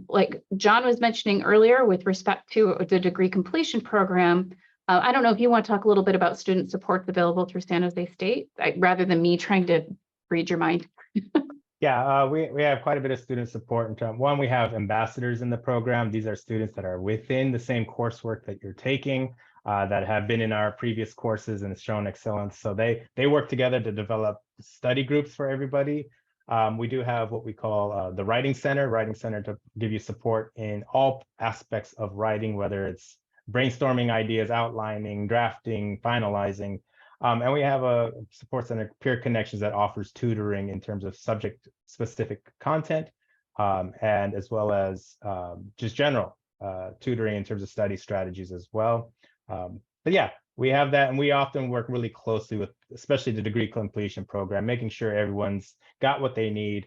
[SPEAKER 1] like John was mentioning earlier with respect to the degree completion program, I don't know if you want to talk a little bit about student supports available through San Jose State, rather than me trying to read your mind.
[SPEAKER 2] Yeah, we have quite a bit of student support in terms. One, we have ambassadors in the program. These are students that are within the same coursework that you're taking, that have been in our previous courses and shown excellence. So they work together to develop study groups for everybody. We do have what we call the Writing Center to give you support in all aspects of writing, whether it's brainstorming ideas, outlining, drafting, finalizing. And we have a support center, Peer Connections, that offers tutoring in terms of subject-specific content, and as well as just general tutoring in terms of study strategies as well. But yeah, we have that, and we often work really closely with, especially the degree completion program, making sure everyone's got what they need.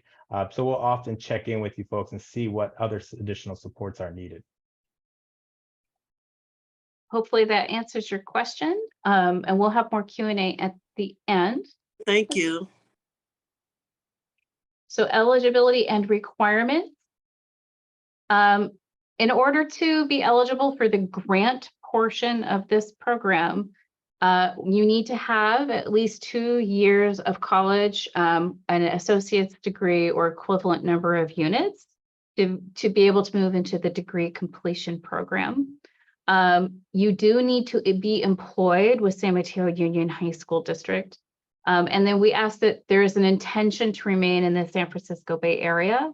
[SPEAKER 2] So we'll often check in with you folks and see what other additional supports are needed.
[SPEAKER 1] Hopefully that answers your question, and we'll have more Q&A at the end.
[SPEAKER 6] Thank you.
[SPEAKER 1] So eligibility and requirements. In order to be eligible for the grant portion of this program, you need to have at least 2 years of college, an associate's degree or equivalent number of units to be able to move into the degree completion program. You do need to be employed with San Mateo Union High School District. And then we ask that there is an intention to remain in the San Francisco Bay Area.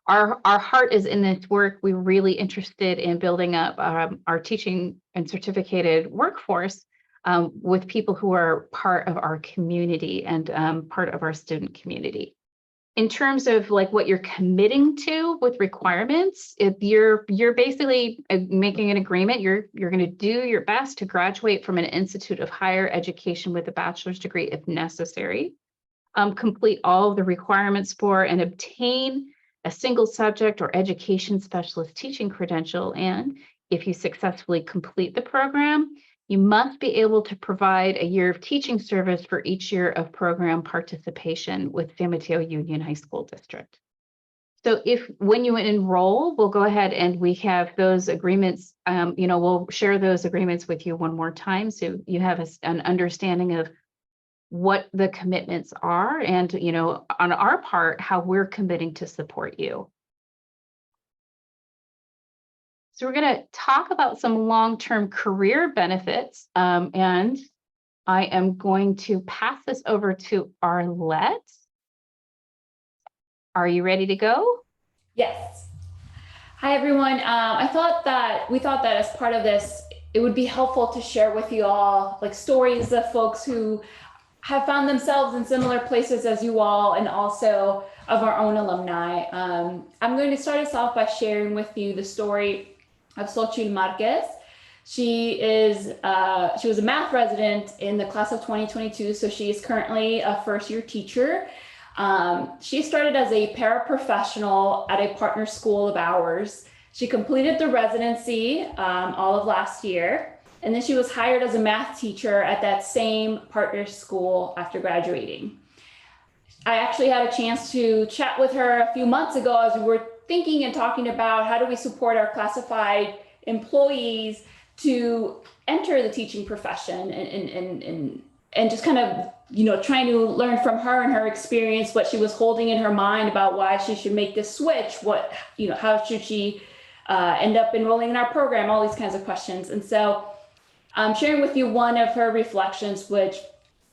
[SPEAKER 1] Our heart is in this work. We're really interested in building up our teaching and certificated workforce with people who are part of our community and part of our student community. In terms of like what you're committing to with requirements, if you're basically making an agreement, you're going to do your best to graduate from an institute of higher education with a bachelor's degree if necessary, complete all of the requirements for and obtain a single subject or education specialist teaching credential, and if you successfully complete the program, You must be able to provide a year of teaching service for each year of program participation with San Mateo Union High School District. So when you enroll, we'll go ahead and we have those agreements, we'll share those agreements with you one more time. So you have an understanding of what the commitments are and, on our part, how we're committing to support you. So we're going to talk about some long-term career benefits, and I am going to pass this over to Arlette. Are you ready to go?
[SPEAKER 3] Yes. Hi, everyone. We thought that as part of this, it would be helpful to share with you all like stories of folks who have found themselves in similar places as you all, and also of our own alumni. I'm going to start us off by sharing with you the story of Xochitl Marquez. She was a math resident in the class of 2022, so she is currently a first-year teacher. She started as a paraprofessional at a partner school of ours. She completed the residency all of last year, and then she was hired as a math teacher at that same partner school after graduating. I actually had a chance to chat with her a few months ago as we were thinking and talking about how do we support our classified employees to enter the teaching profession, and just kind of, trying to learn from her and her experience, what she was holding in her mind about why she should make this switch, how should she end up enrolling in our program, all these kinds of questions. And so I'm sharing with you one of her reflections, which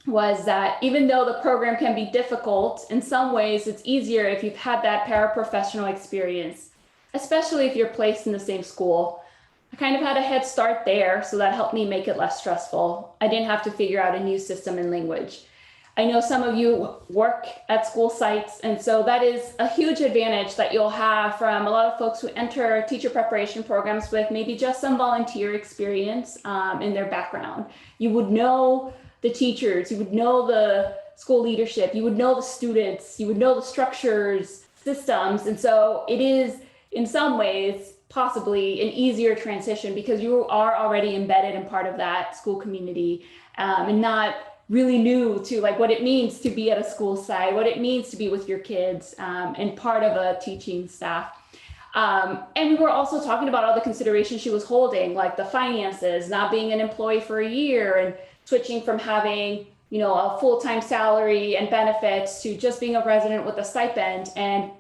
[SPEAKER 3] was that even though the program can be difficult, in some ways it's easier if you've had that paraprofessional experience, especially if you're placed in the same school. I kind of had a head start there, so that helped me make it less stressful. I didn't have to figure out a new system and language. I know some of you work at school sites, and so that is a huge advantage that you'll have from a lot of folks who enter teacher preparation programs with maybe just some volunteer experience in their background. You would know the teachers, you would know the school leadership, you would know the students, you would know the structures, systems, and so it is in some ways possibly an easier transition because you are already embedded in part of that school community, and not really new to like what it means to be at a school site, what it means to be with your kids, and part of a teaching staff. And we were also talking about all the considerations she was holding, like the finances, not being an employee for a year and switching from having, a full-time salary and benefits to just being a resident with a stipend. And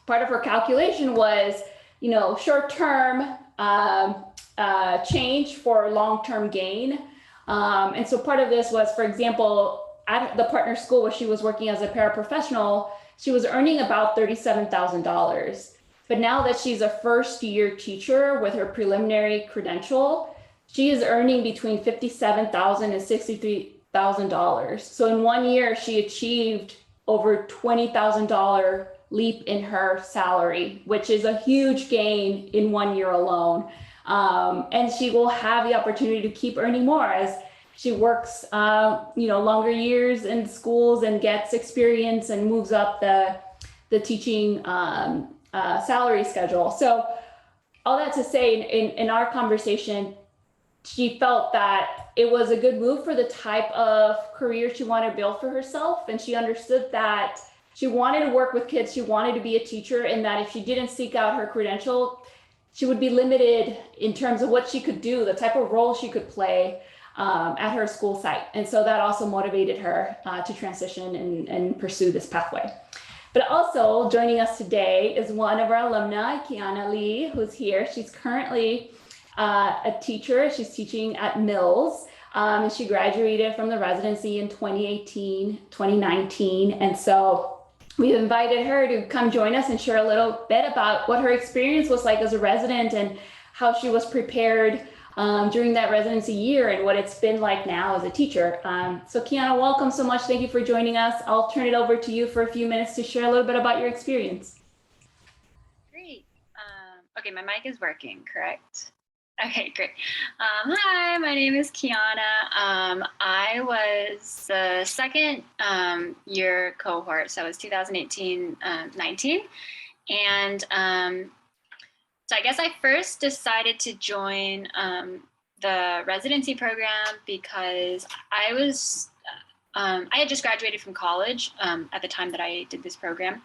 [SPEAKER 3] part of her calculation was, short-term change for long-term gain. And so part of this was, for example, at the partner school where she was working as a paraprofessional, she was earning about $37,000. But now that she's a first-year teacher with her preliminary credential, she is earning between $57,000 and $63,000. So in 1 year, she achieved over $20,000 leap in her salary, which is a huge gain in 1 year alone. And she will have the opportunity to keep earning more as she works, longer years in schools and gets experience and moves up the teaching salary schedule. So all that to say, in our conversation, she felt that it was a good move for the type of career she wanted to build for herself. And she understood that she wanted to work with kids. She wanted to be a teacher, and that if she didn't seek out her credential, she would be limited in terms of what she could do, the type of role she could play at her school site. And so that also motivated her to transition and pursue this pathway. But also joining us today is one of our alumni, Kiana Lee, who's here. She's currently a teacher. She's teaching at Mills. And she graduated from the residency in 2019. And so we've invited her to come join us and share a little bit about what her experience was like as a resident and how she was prepared during that residency year and what it's been like now as a teacher. So Kiana, welcome so much. Thank you for joining us. I'll turn it over to you for a few minutes to share a little bit about your experience.
[SPEAKER 6] Great. Okay, my mic is working, correct? Okay, great. Hi, my name is Kiana. I was the second year cohort, so it was 2018-19. And so I guess I first decided to join the residency program because I had just graduated from college at the time that I did this program.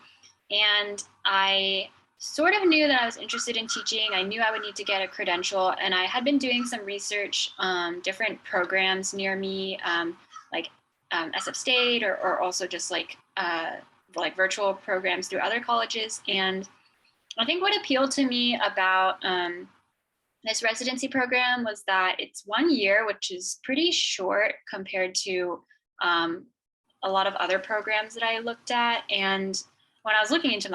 [SPEAKER 6] And I sort of knew that I was interested in teaching. I knew I would need to get a credential, and I had been doing some research, different programs near me, like SF State or also just like virtual programs through other colleges. And I think what appealed to me about this residency program was that it's 1 year, which is pretty short compared to a lot of other programs that I looked at. And when I was looking into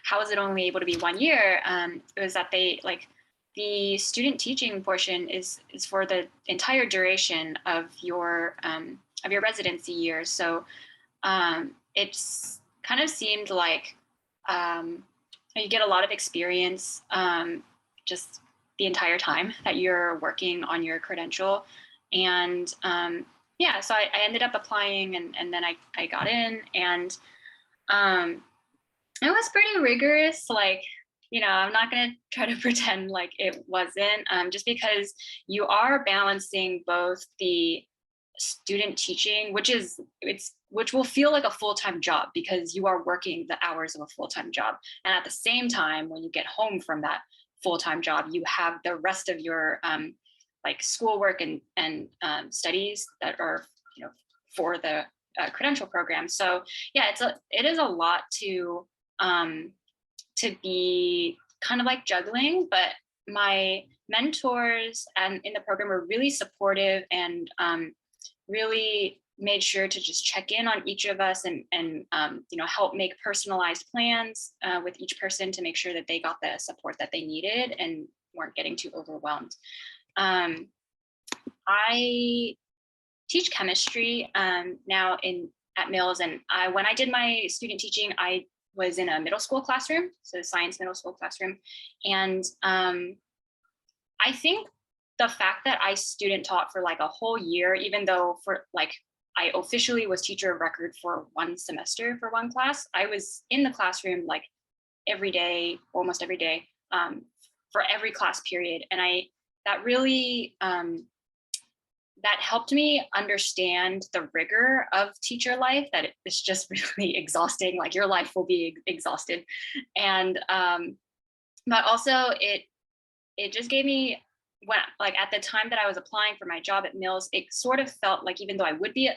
[SPEAKER 6] how is it only able to be 1 year, it was that the student teaching portion is for the entire duration of your residency year. So it's kind of seemed like you get a lot of experience just the entire time that you're working on your credential. And yeah, so I ended up applying, and then I got in, and it was pretty rigorous. I'm not going to try to pretend like it wasn't, just because you are balancing both the student teaching, which will feel like a full-time job because you are working the hours of a full-time job. And at the same time, when you get home from that full-time job, you have the rest of your schoolwork and studies that are for the credential program. So yeah, it is a lot to be kind of like juggling, but my mentors and in the program were really supportive and really made sure to just check in on each of us and help make personalized plans with each person to make sure that they got the support that they needed and weren't getting too overwhelmed. I teach chemistry now at Mills, and when I did my student teaching, I was in a middle school classroom, so science middle school classroom. And I think the fact that I student taught for a whole year, even though I officially was teacher of record for one semester for one class, I was in the classroom every day, almost every day, for every class period. And that really, that helped me understand the rigor of teacher life, that it's just really exhausting. Your life will be exhausted. And, but also it just gave me, at the time that I was applying for my job at Mills, it sort of felt like, even though I would be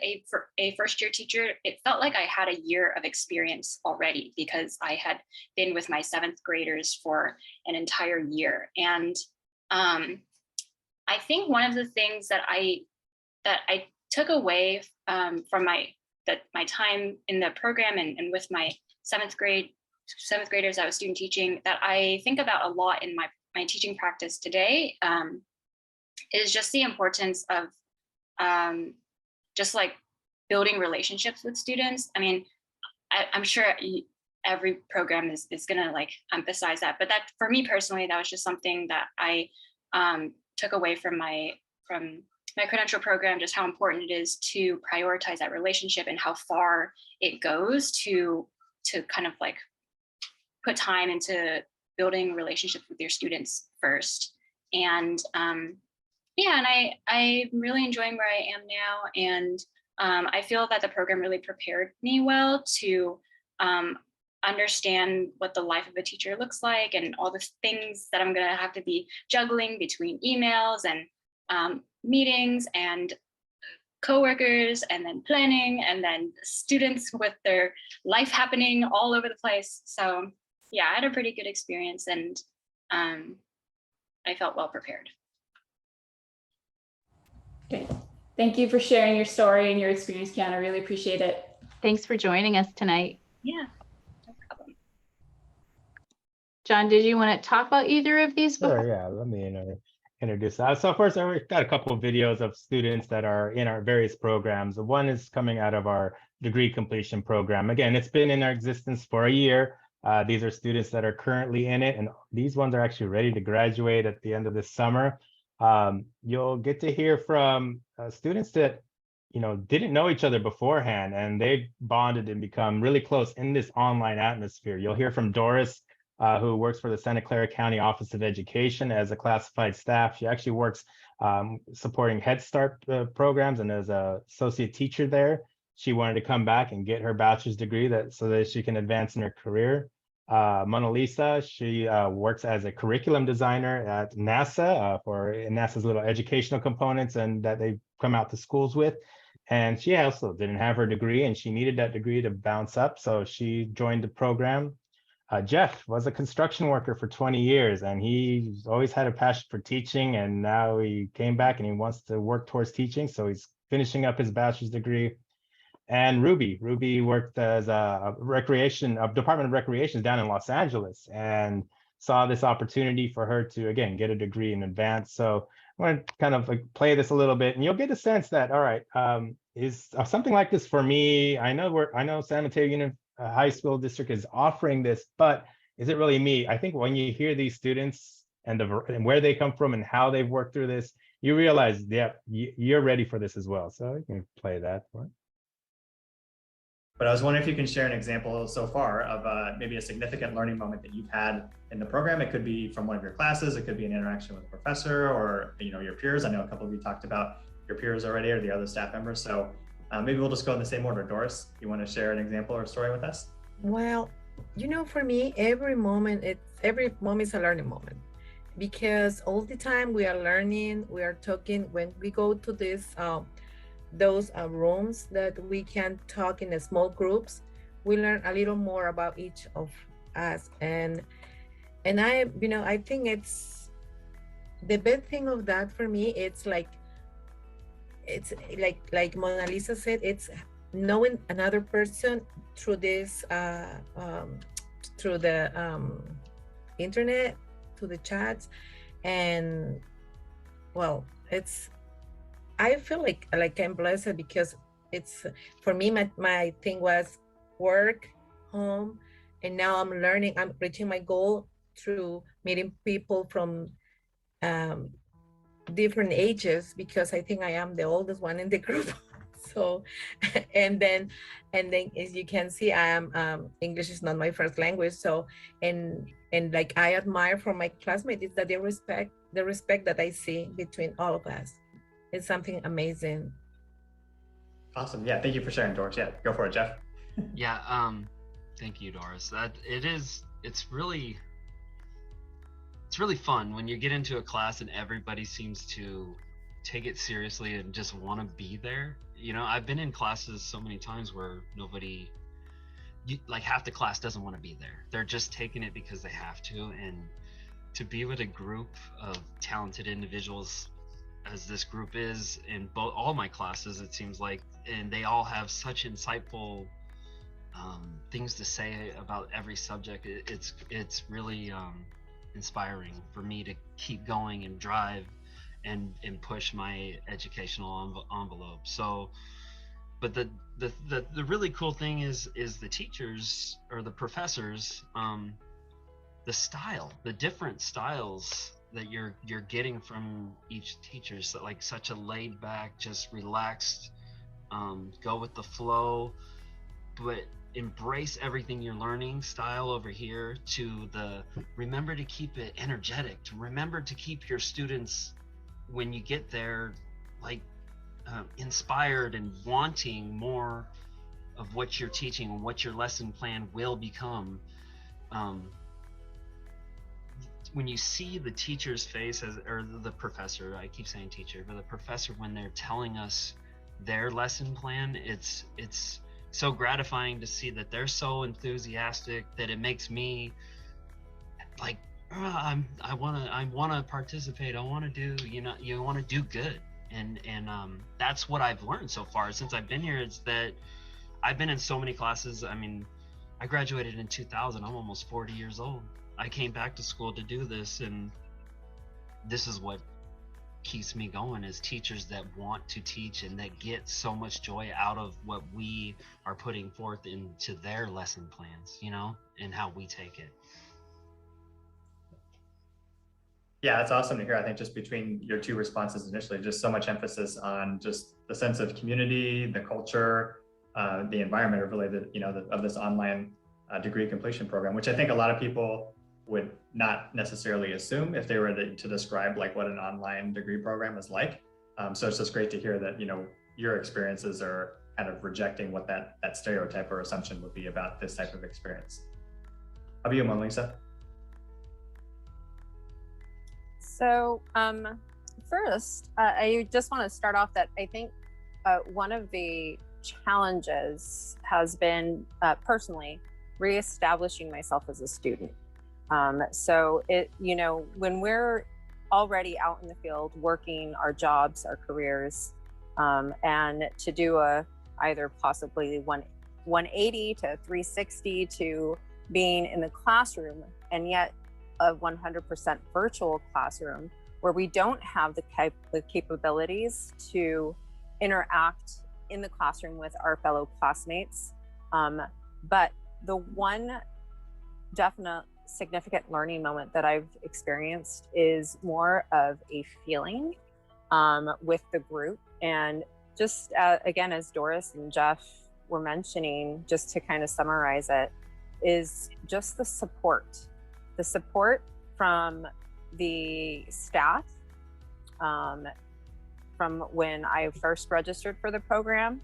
[SPEAKER 6] a first year teacher, it felt like I had a year of experience already because I had been with my 7th graders for an entire year. And I think one of the things that I took away from my time in the program and with my 7th graders I was student teaching, that I think about a lot in my teaching practice today, is just the importance of just building relationships with students. I mean, I'm sure every program is gonna emphasize that, but that, for me personally, that was just something that I took away from my credential program, just how important it is to prioritize that relationship and how far it goes to kind of put time into building relationships with your students first. And yeah, and I'm really enjoying where I am now. And I feel that the program really prepared me well to understand what the life of a teacher looks like and all the things that I'm gonna have to be juggling between emails and meetings and coworkers, and then planning, and then students with their life happening all over the place. So yeah, I had a pretty good experience, and I felt well prepared.
[SPEAKER 3] Great. Thank you for sharing your story and your experience, Kiana. Really appreciate it.
[SPEAKER 1] Thanks for joining us tonight.
[SPEAKER 6] Yeah, no problem.
[SPEAKER 1] John, did you want to talk about either of these before?
[SPEAKER 2] Sure, yeah, let me introduce that. So first, I've got a couple of videos of students that are in our various programs. One is coming out of our degree completion program. Again, it's been in our existence for a year. These are students that are currently in it, and these ones are actually ready to graduate at the end of this summer. You'll get to hear from students that didn't know each other beforehand, and they've bonded and become really close in this online atmosphere. You'll hear from Doris, who works for the Santa Clara County Office of Education as a classified staff. She actually works supporting Head Start programs and as an associate teacher there. She wanted to come back and get her bachelor's degree so that she can advance in her career. Mona Lisa, she works as a curriculum designer at NASA for NASA's little educational components and that they come out to schools with. And she also didn't have her degree and she needed that degree to bounce up. So she joined the program. Jeff was a construction worker for 20 years and he's always had a passion for teaching, and now he came back and he wants to work towards teaching. So he's finishing up his bachelor's degree. And Ruby worked as a Department of Recreation down in Los Angeles and saw this opportunity for her to, again, get a degree in advance. So I want to kind of like play this a little bit and you'll get a sense that, all right, is something like this for me? I know San Mateo High School District is offering this, but is it really me? I think when you hear these students and where they come from and how they've worked through this, you realize, yeah, you're ready for this as well. So you can play that one.
[SPEAKER 7] But I was wondering if you can share an example so far of maybe a significant learning moment that you've had in the program. It could be from one of your classes, it could be an interaction with a professor or your peers. I know a couple of you talked about your peers already or the other staff members. So maybe we'll just go in the same order. Doris, you want to share an example or a story with us?
[SPEAKER 8] Well, for me, every moment is a learning moment, because all the time we are learning, we are talking. When we go to those rooms that we can talk in small groups, we learn a little more about each of us. And I think it's the best thing of that for me. It's like Mona Lisa said, it's knowing another person through this through the internet, through the chats. And well, I feel like I'm blessed, because it's, for me, my thing was work, home, and now I'm learning, I'm reaching my goal through meeting people from different ages, because I think I am the oldest one in the group. So, and then as you can see, I am English is not my first language. So, and like I admire from my classmates is that the respect that I see between all of us. It's something amazing.
[SPEAKER 7] Awesome. Yeah, thank you for sharing, Doris. Yeah, go for it, Jeff.
[SPEAKER 9] Yeah, thank you, Doris. It's really fun when you get into a class and everybody seems to take it seriously and just want to be there. I've been in classes so many times where like half the class doesn't want to be there. They're just taking it because they have to. And to be with a group of talented individuals as this group is in all my classes, it seems like, and they all have such insightful things to say about every subject. It's really inspiring for me to keep going and drive and push my educational envelope. So, but the really cool thing is the teachers or the professors, the different styles that you're getting from each teacher. So like such a laid back, just relaxed, go with the flow, but embrace everything you're learning style over here, to the remember to keep it energetic, to remember to keep your students when you get there like inspired and wanting more of what you're teaching and what your lesson plan will become. When you see the teacher's face, or the professor, I keep saying teacher, but the professor, when they're telling us their lesson plan, it's so gratifying to see that they're so enthusiastic that it makes me like, I want to participate. I want to do, you want to do good. And that's what I've learned so far since I've been here, is that I've been in so many classes. I mean, I graduated in 2000. I'm almost 40 years old. I came back to school to do this, and this is what keeps me going, is teachers that want to teach and that get so much joy out of what we are putting forth into their lesson plans, and how we take it.
[SPEAKER 7] Yeah, that's awesome to hear. I think just between your two responses initially, just so much emphasis on just the sense of community, the culture, the environment of really of this online degree completion program, which I think a lot of people would not necessarily assume if they were to describe like what an online degree program is like. So it's just great to hear that, you know, your experiences are kind of rejecting what that stereotype or assumption would be about this type of experience. How about you, Mona Lisa?
[SPEAKER 10] So first, I just want to start off that I think one of the challenges has been personally reestablishing myself as a student. So it, you know, when we're already out in the field working our jobs, our careers, and to do either possibly 180 to 360 to being in the classroom, and yet a 100% virtual classroom where we don't have the capabilities to interact in the classroom with our fellow classmates. But the one definite significant learning moment that I've experienced is more of a feeling with the group. And just again, as Doris and Jeff were mentioning, just to kind of summarize it, is just the support from the staff, from when I first registered for the program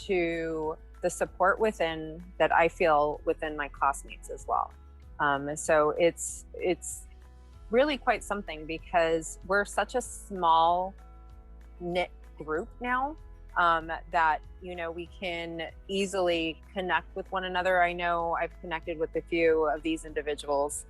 [SPEAKER 10] to the support within that I feel within my classmates as well. So it's really quite something, because we're such a small knit group now that, you know, we can easily connect with one another. I know I've connected with a few of these individuals,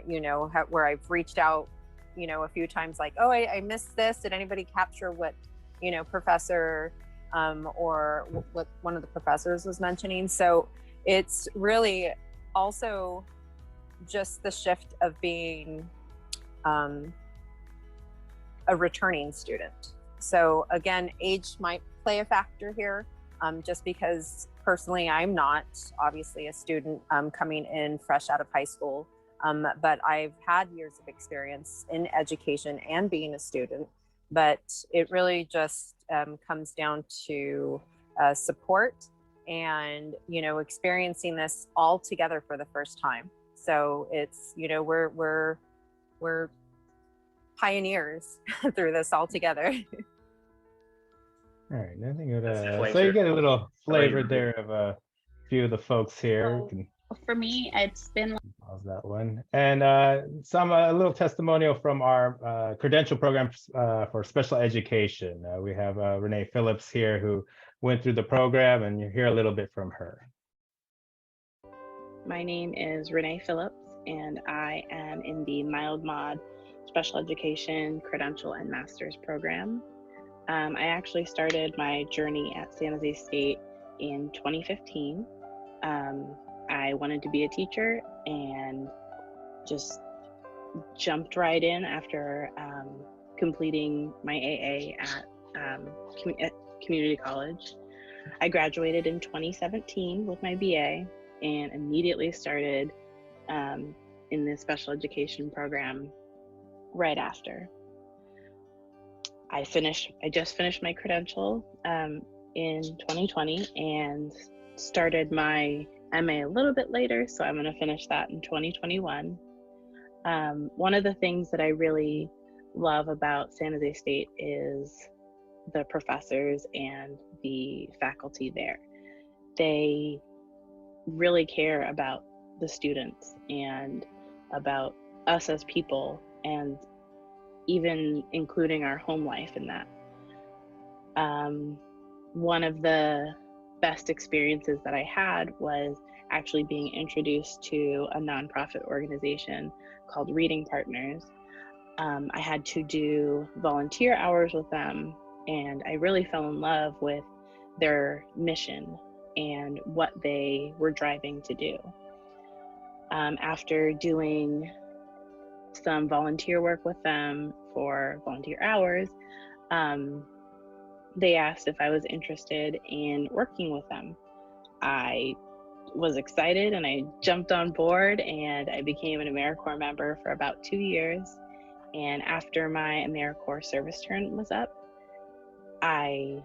[SPEAKER 10] you know, where I've reached out, you know, a few times, like, oh, I missed this. Did anybody capture what, you know, professor or what one of the professors was mentioning? So it's really also just the shift of being a returning student. So again, age might play a factor here, just because personally I'm not obviously a student coming in fresh out of high school, but I've had years of experience in education and being a student. But it really just comes down to support and, you know, experiencing this all together for the first time. So it's, you know, we're pioneers through this all together.
[SPEAKER 2] All right, I think
[SPEAKER 7] That's definitely
[SPEAKER 2] so you
[SPEAKER 7] true.
[SPEAKER 2] get a little flavor
[SPEAKER 7] you.
[SPEAKER 2] there of a few of the folks here.
[SPEAKER 1] So,
[SPEAKER 2] Can
[SPEAKER 1] For me, it's been
[SPEAKER 2] pause that one. And a little testimonial from our credential program for special education. We have Renee Phillips here, who went through the program, and you hear a little bit from her.
[SPEAKER 11] My name is Renee Phillips, and I am in the Mild Mod Special Education Credential and Master's program. I actually started my journey at San Jose State in 2015. I wanted to be a teacher and just jumped right in after completing my AA at community college. I graduated in 2017 with my BA and immediately started in the special education program right after. I just finished my credential in 2020 and started my MA a little bit later, so I'm going to finish that in 2021. One of the things that I really love about San Jose State is the professors and the faculty there. They really care about the students and about us as people, and even including our home life in that. One of the best experiences that I had was actually being introduced to a nonprofit organization called Reading Partners. I had to do volunteer hours with them, and I really fell in love with their mission and what they were driving to do. After doing some volunteer work with them for volunteer hours, they asked if I was interested in working with them. I was excited and I jumped on board, and I became an AmeriCorps member for about 2 years. And after my AmeriCorps service term was up, I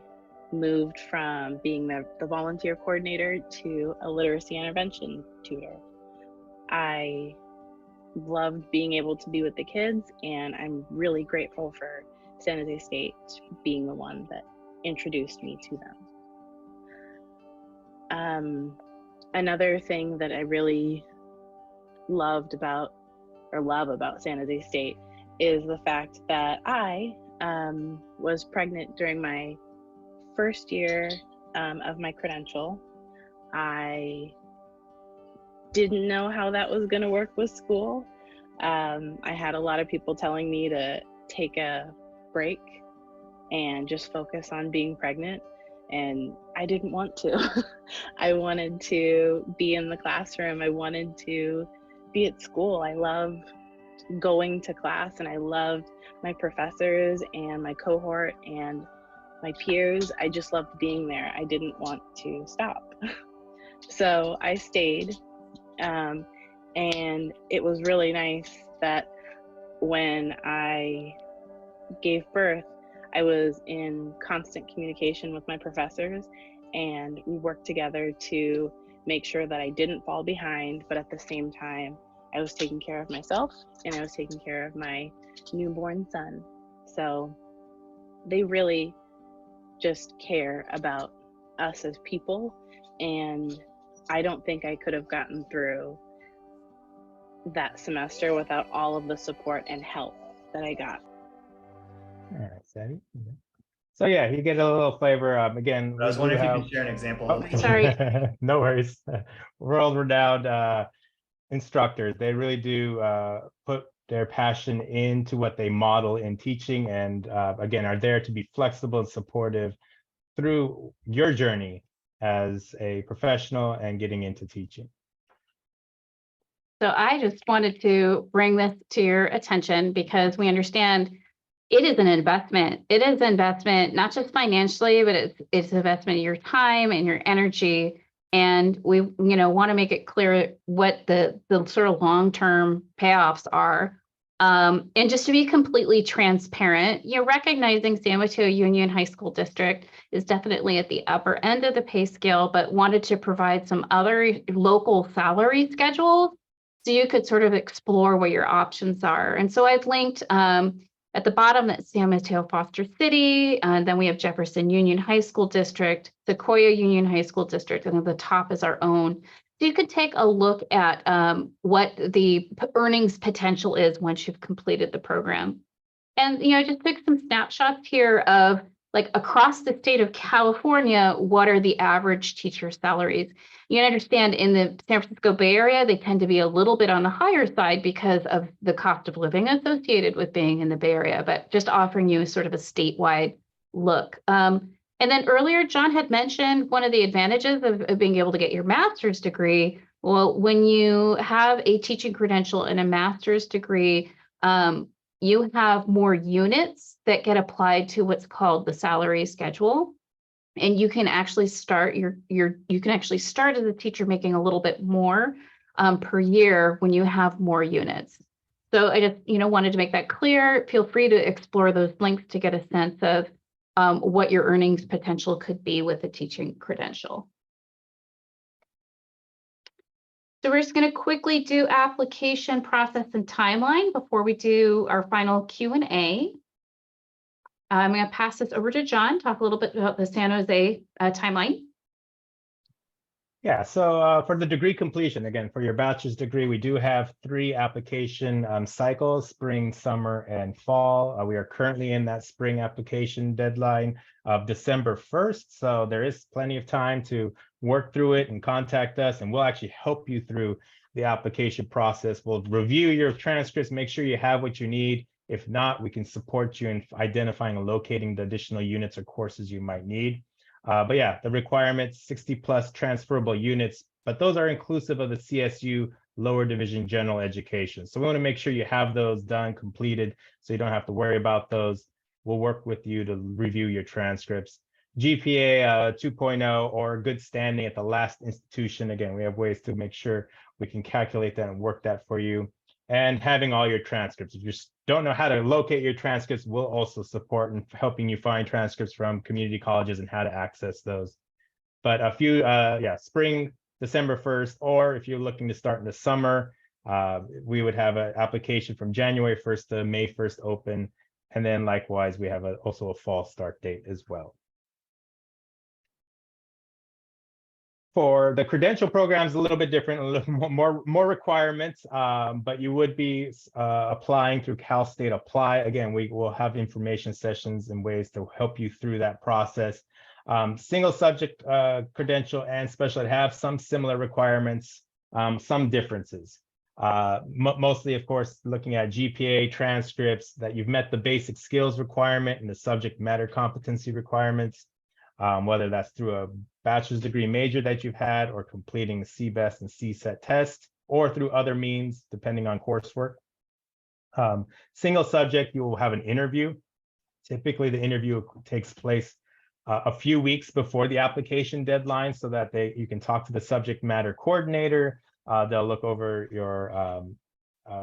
[SPEAKER 11] moved from being the volunteer coordinator to a literacy intervention tutor. I loved being able to be with the kids, and I'm really grateful for San Jose State being the one that introduced me to them. Another thing that I really love about San Jose State is the fact that I was pregnant during my first year of my credential. I didn't know how that was going to work with school. I had a lot of people telling me to take a break and just focus on being pregnant, and I didn't want to. I wanted to be in the classroom. I wanted to be at school. I love going to class, and I loved my professors and my cohort and my peers. I just loved being there. I didn't want to stop. So I stayed, and it was really nice that when I gave birth, I was in constant communication with my professors, and we worked together to make sure that I didn't fall behind, but at the same time, I was taking care of myself and I was taking care of my newborn son. So they really just care about us as people, and I don't think I could have gotten through that semester without all of the support and help that I got.
[SPEAKER 2] All right, Sandy. So yeah, you get a little flavor. Again,
[SPEAKER 7] I was
[SPEAKER 2] we
[SPEAKER 7] wondering if you
[SPEAKER 2] have-
[SPEAKER 7] could share an example.
[SPEAKER 2] Oh,
[SPEAKER 1] Sorry.
[SPEAKER 2] No worries. World-renowned instructors. They really do put their passion into what they model in teaching, and again, are there to be flexible and supportive through your journey as a professional and getting into teaching.
[SPEAKER 1] So I just wanted to bring this to your attention because we understand it is an investment. It is investment, not just financially, but it's investment in your time and your energy. And we, want to make it clear what the sort of long-term payoffs are. And just to be completely transparent, recognizing San Mateo Union High School District is definitely at the upper end of the pay scale, but wanted to provide some other local salary schedules so you could sort of explore what your options are. And so I've linked at the bottom that's San Mateo Foster City, and then we have Jefferson Union High School District, Sequoia Union High School District, and at the top is our own. So you could take a look at what the earnings potential is once you've completed the program. And, just took some snapshots here of like across the state of California, what are the average teacher salaries? You understand in the San Francisco Bay Area, they tend to be a little bit on the higher side because of the cost of living associated with being in the Bay Area, but just offering you sort of a statewide look. And then earlier, John had mentioned one of the advantages of being able to get your master's degree. Well, when you have a teaching credential and a master's degree, you have more units that get applied to what's called the salary schedule. And you can actually start you can actually start as a teacher making a little bit more per year when you have more units. So I just, wanted to make that clear. Feel free to explore those links to get a sense of what your earnings potential could be with a teaching credential. So we're just going to quickly do application process and timeline before we do our final Q&A. I'm going to pass this over to John, talk a little bit about the San Jose timeline.
[SPEAKER 2] Yeah, so for the degree completion, again, for your bachelor's degree, we do have 3 application cycles, spring, summer, and fall. We are currently in that spring application deadline of December 1st. So there is plenty of time to work through it and contact us, and we'll actually help you through the application process. We'll review your transcripts, make sure you have what you need. If not, we can support you in identifying and locating the additional units or courses you might need. But yeah, the requirements, 60 plus transferable units, but those are inclusive of the CSU lower division general education. So we want to make sure you have those done, completed, so you don't have to worry about those. We'll work with you to review your transcripts. GPA 2.0 or good standing at the last institution. Again, we have ways to make sure we can calculate that and work that for you. And having all your transcripts. If you just don't know how to locate your transcripts, we'll also support in helping you find transcripts from community colleges and how to access those. But a few, spring, December 1st, or if you're looking to start in the summer, We would have an application from January 1st to May 1st open. And then likewise, we have also a fall start date as well. For the credential programs, a little bit different, a little more requirements, but you would be applying through Cal State Apply. Again, we will have information sessions and ways to help you through that process. Single subject credential and special ed have some similar requirements, some differences. Mostly, of course, looking at GPA transcripts, that you've met the basic skills requirement and the subject matter competency requirements, whether that's through a bachelor's degree major that you've had or completing the CBEST and CSET test, or through other means, depending on coursework. Single subject, you will have an interview. Typically, the interview takes place a few weeks before the application deadline so that you can talk to the subject matter coordinator. They'll look over your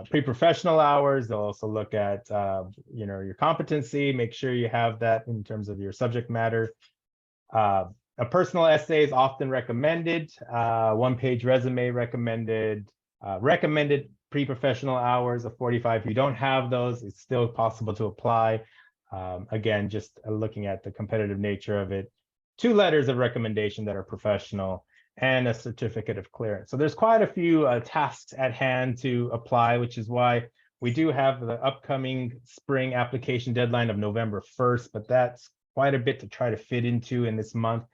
[SPEAKER 2] pre-professional hours. They'll also look at your competency, make sure you have that in terms of your subject matter. A personal essay is often recommended, one-page resume recommended, recommended pre-professional hours of 45. If you don't have those, it's still possible to apply. Again, just looking at the competitive nature of it. 2 letters of recommendation that are professional and a certificate of clearance. So there's quite a few tasks at hand to apply, which is why we do have the upcoming spring application deadline of November 1st, but that's quite a bit to try to fit into in this month.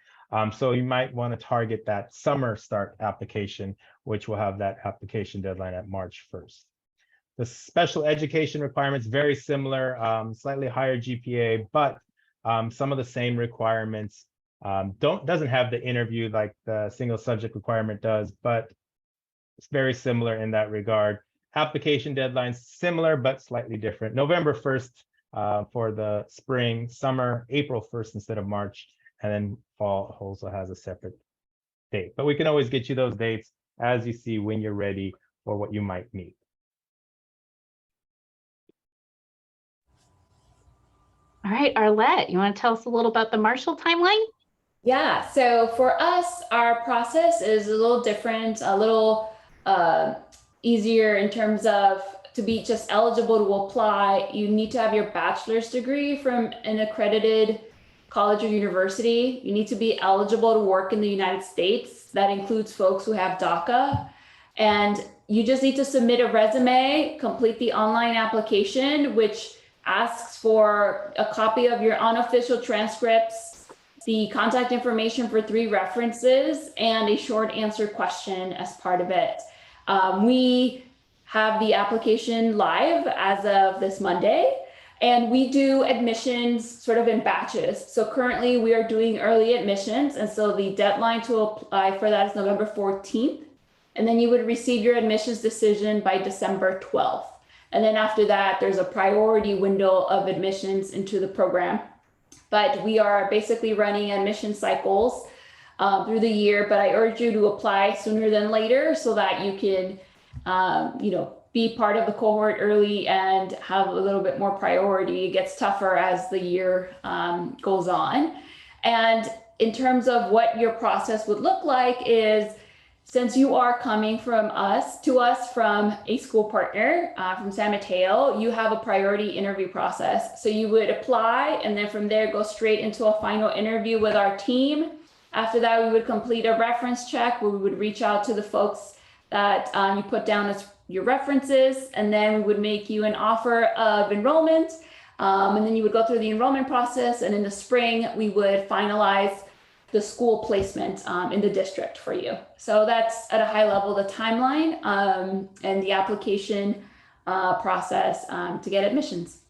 [SPEAKER 2] So you might want to target that summer start application, which will have that application deadline at March 1st. The special education requirements, very similar, slightly higher GPA, but some of the same requirements. Doesn't have the interview like the single subject requirement does, but it's very similar in that regard. Application deadlines similar, but slightly different. November 1st for the spring, summer, April 1st instead of March, and then fall also has a separate date. But we can always get you those dates as you see when you're ready for what you might need.
[SPEAKER 1] All right, Arlette, you want to tell us a little about the Marshall timeline?
[SPEAKER 3] Yeah, so for us, our process is a little different, a little easier in terms of to be just eligible to apply. You need to have your bachelor's degree from an accredited college or university. You need to be eligible to work in the United States. That includes folks who have DACA. And you just need to submit a resume, complete the online application, which asks for a copy of your unofficial transcripts, the contact information for 3 references, and a short answer question as part of it. We have the application live as of this Monday, and we do admissions sort of in batches. So currently we are doing early admissions, and so the deadline to apply for that is November 14th. And then you would receive your admissions decision by December 12th. And then after that, there's a priority window of admissions into the program. But we are basically running admission cycles through the year, but I urge you to apply sooner than later so that you can, be part of the cohort early and have a little bit more priority. It gets tougher as the year goes on. And in terms of what your process would look like is, since you are coming from us from a school partner, from San Mateo, you have a priority interview process. So you would apply and then from there go straight into a final interview with our team. After that, we would complete a reference check where we would reach out to the folks that you put down as your references, and then we would make you an offer of enrollment. And then you would go through the enrollment process, and in the spring, we would finalize the school placement in the district for you. So that's at a high level the timeline and the application process to get admissions.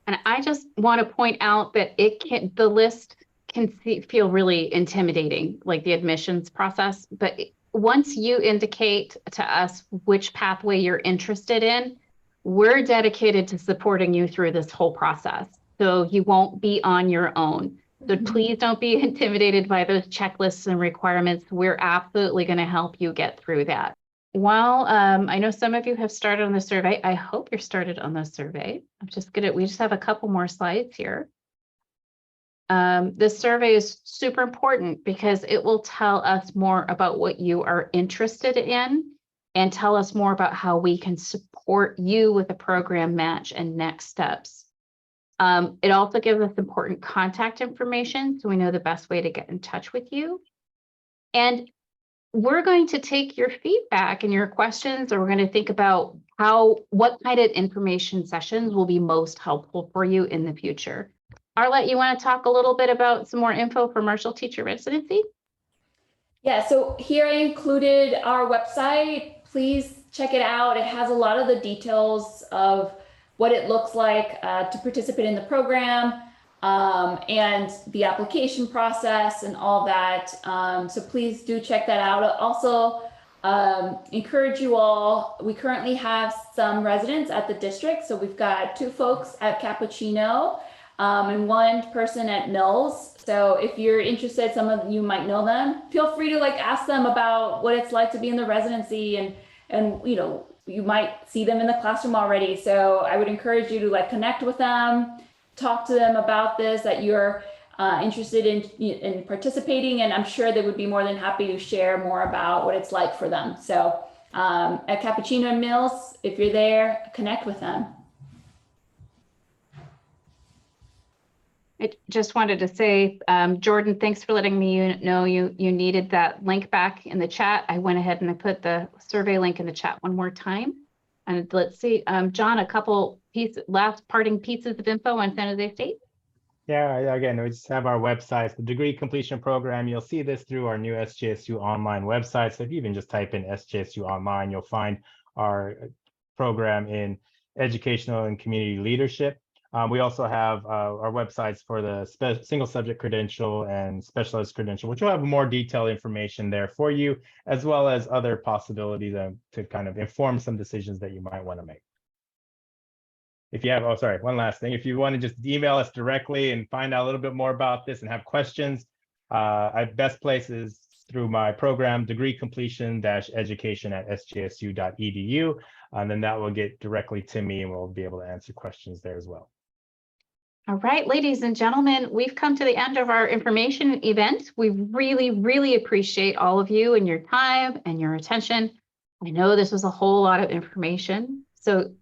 [SPEAKER 1] And I just want to point out that the list can feel really intimidating, like the admissions process. But once you indicate to us which pathway you're interested in, we're dedicated to supporting you through this whole process. So you won't be on your own. So please don't be intimidated by those checklists and requirements. We're absolutely going to help you get through that. While I know some of you have started on the survey, I hope you're started on the survey. We just have a couple more slides here. This survey is super important because it will tell us more about what you are interested in and tell us more about how we can support you with a program match and next steps. It also gives us important contact information so we know the best way to get in touch with you. And we're going to take your feedback and your questions, and we're going to think about what kind of information sessions will be most helpful for you in the future. Arlette, you want to talk a little bit about some more info for Marshall Teacher Residency?
[SPEAKER 3] Yeah, so here I included our website. Please check it out. It has a lot of the details of what it looks like to participate in the program, and the application process and all that. So please do check that out. Also, encourage you all. We currently have some residents at the district. So we've got 2 folks at Cappuccino and 1 person at Mills. So if you're interested, some of you might know them. Feel free to ask them about what it's like to be in the residency, and you might see them in the classroom already. So I would encourage you to connect with them, talk to them about this, that you're interested in participating, and I'm sure they would be more than happy to share more about what it's like for them. So at Cappuccino and Mills, if you're there, connect with them.
[SPEAKER 1] I just wanted to say, Jordan, thanks for letting me know you needed that link back in the chat. I went ahead and I put the survey link in the chat one more time. And let's see, John, a couple last parting pieces of info on San Jose State.
[SPEAKER 2] Yeah, again, we just have our websites, the degree completion program. You'll see this through our new SJSU online website. So if you even just type in SJSU online, you'll find our program in educational and community leadership. We also have our websites for the single subject credential and specialized credential, which will have more detailed information there for you, as well as other possibilities to kind of inform some decisions that you might want to make. If you have, one last thing. If you want to just email us directly and find out a little bit more about this and have questions, best place is through my program, degreecompletion-education@sjsu.edu. And then that will get directly to me and we'll be able to answer questions there as well.
[SPEAKER 1] All right, ladies and gentlemen, we've come to the end of our information event. We really, really appreciate all of you and your time and your attention. I know this was a whole lot of information, so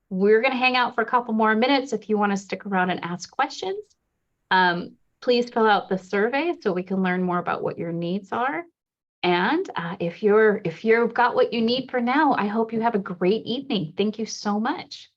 [SPEAKER 1] we're going to hang out for a couple more minutes if you want to stick around and ask questions. Please fill out the survey so we can learn more about what your needs are. And if you've got what you need for now, I hope you have a great evening. Thank you so much.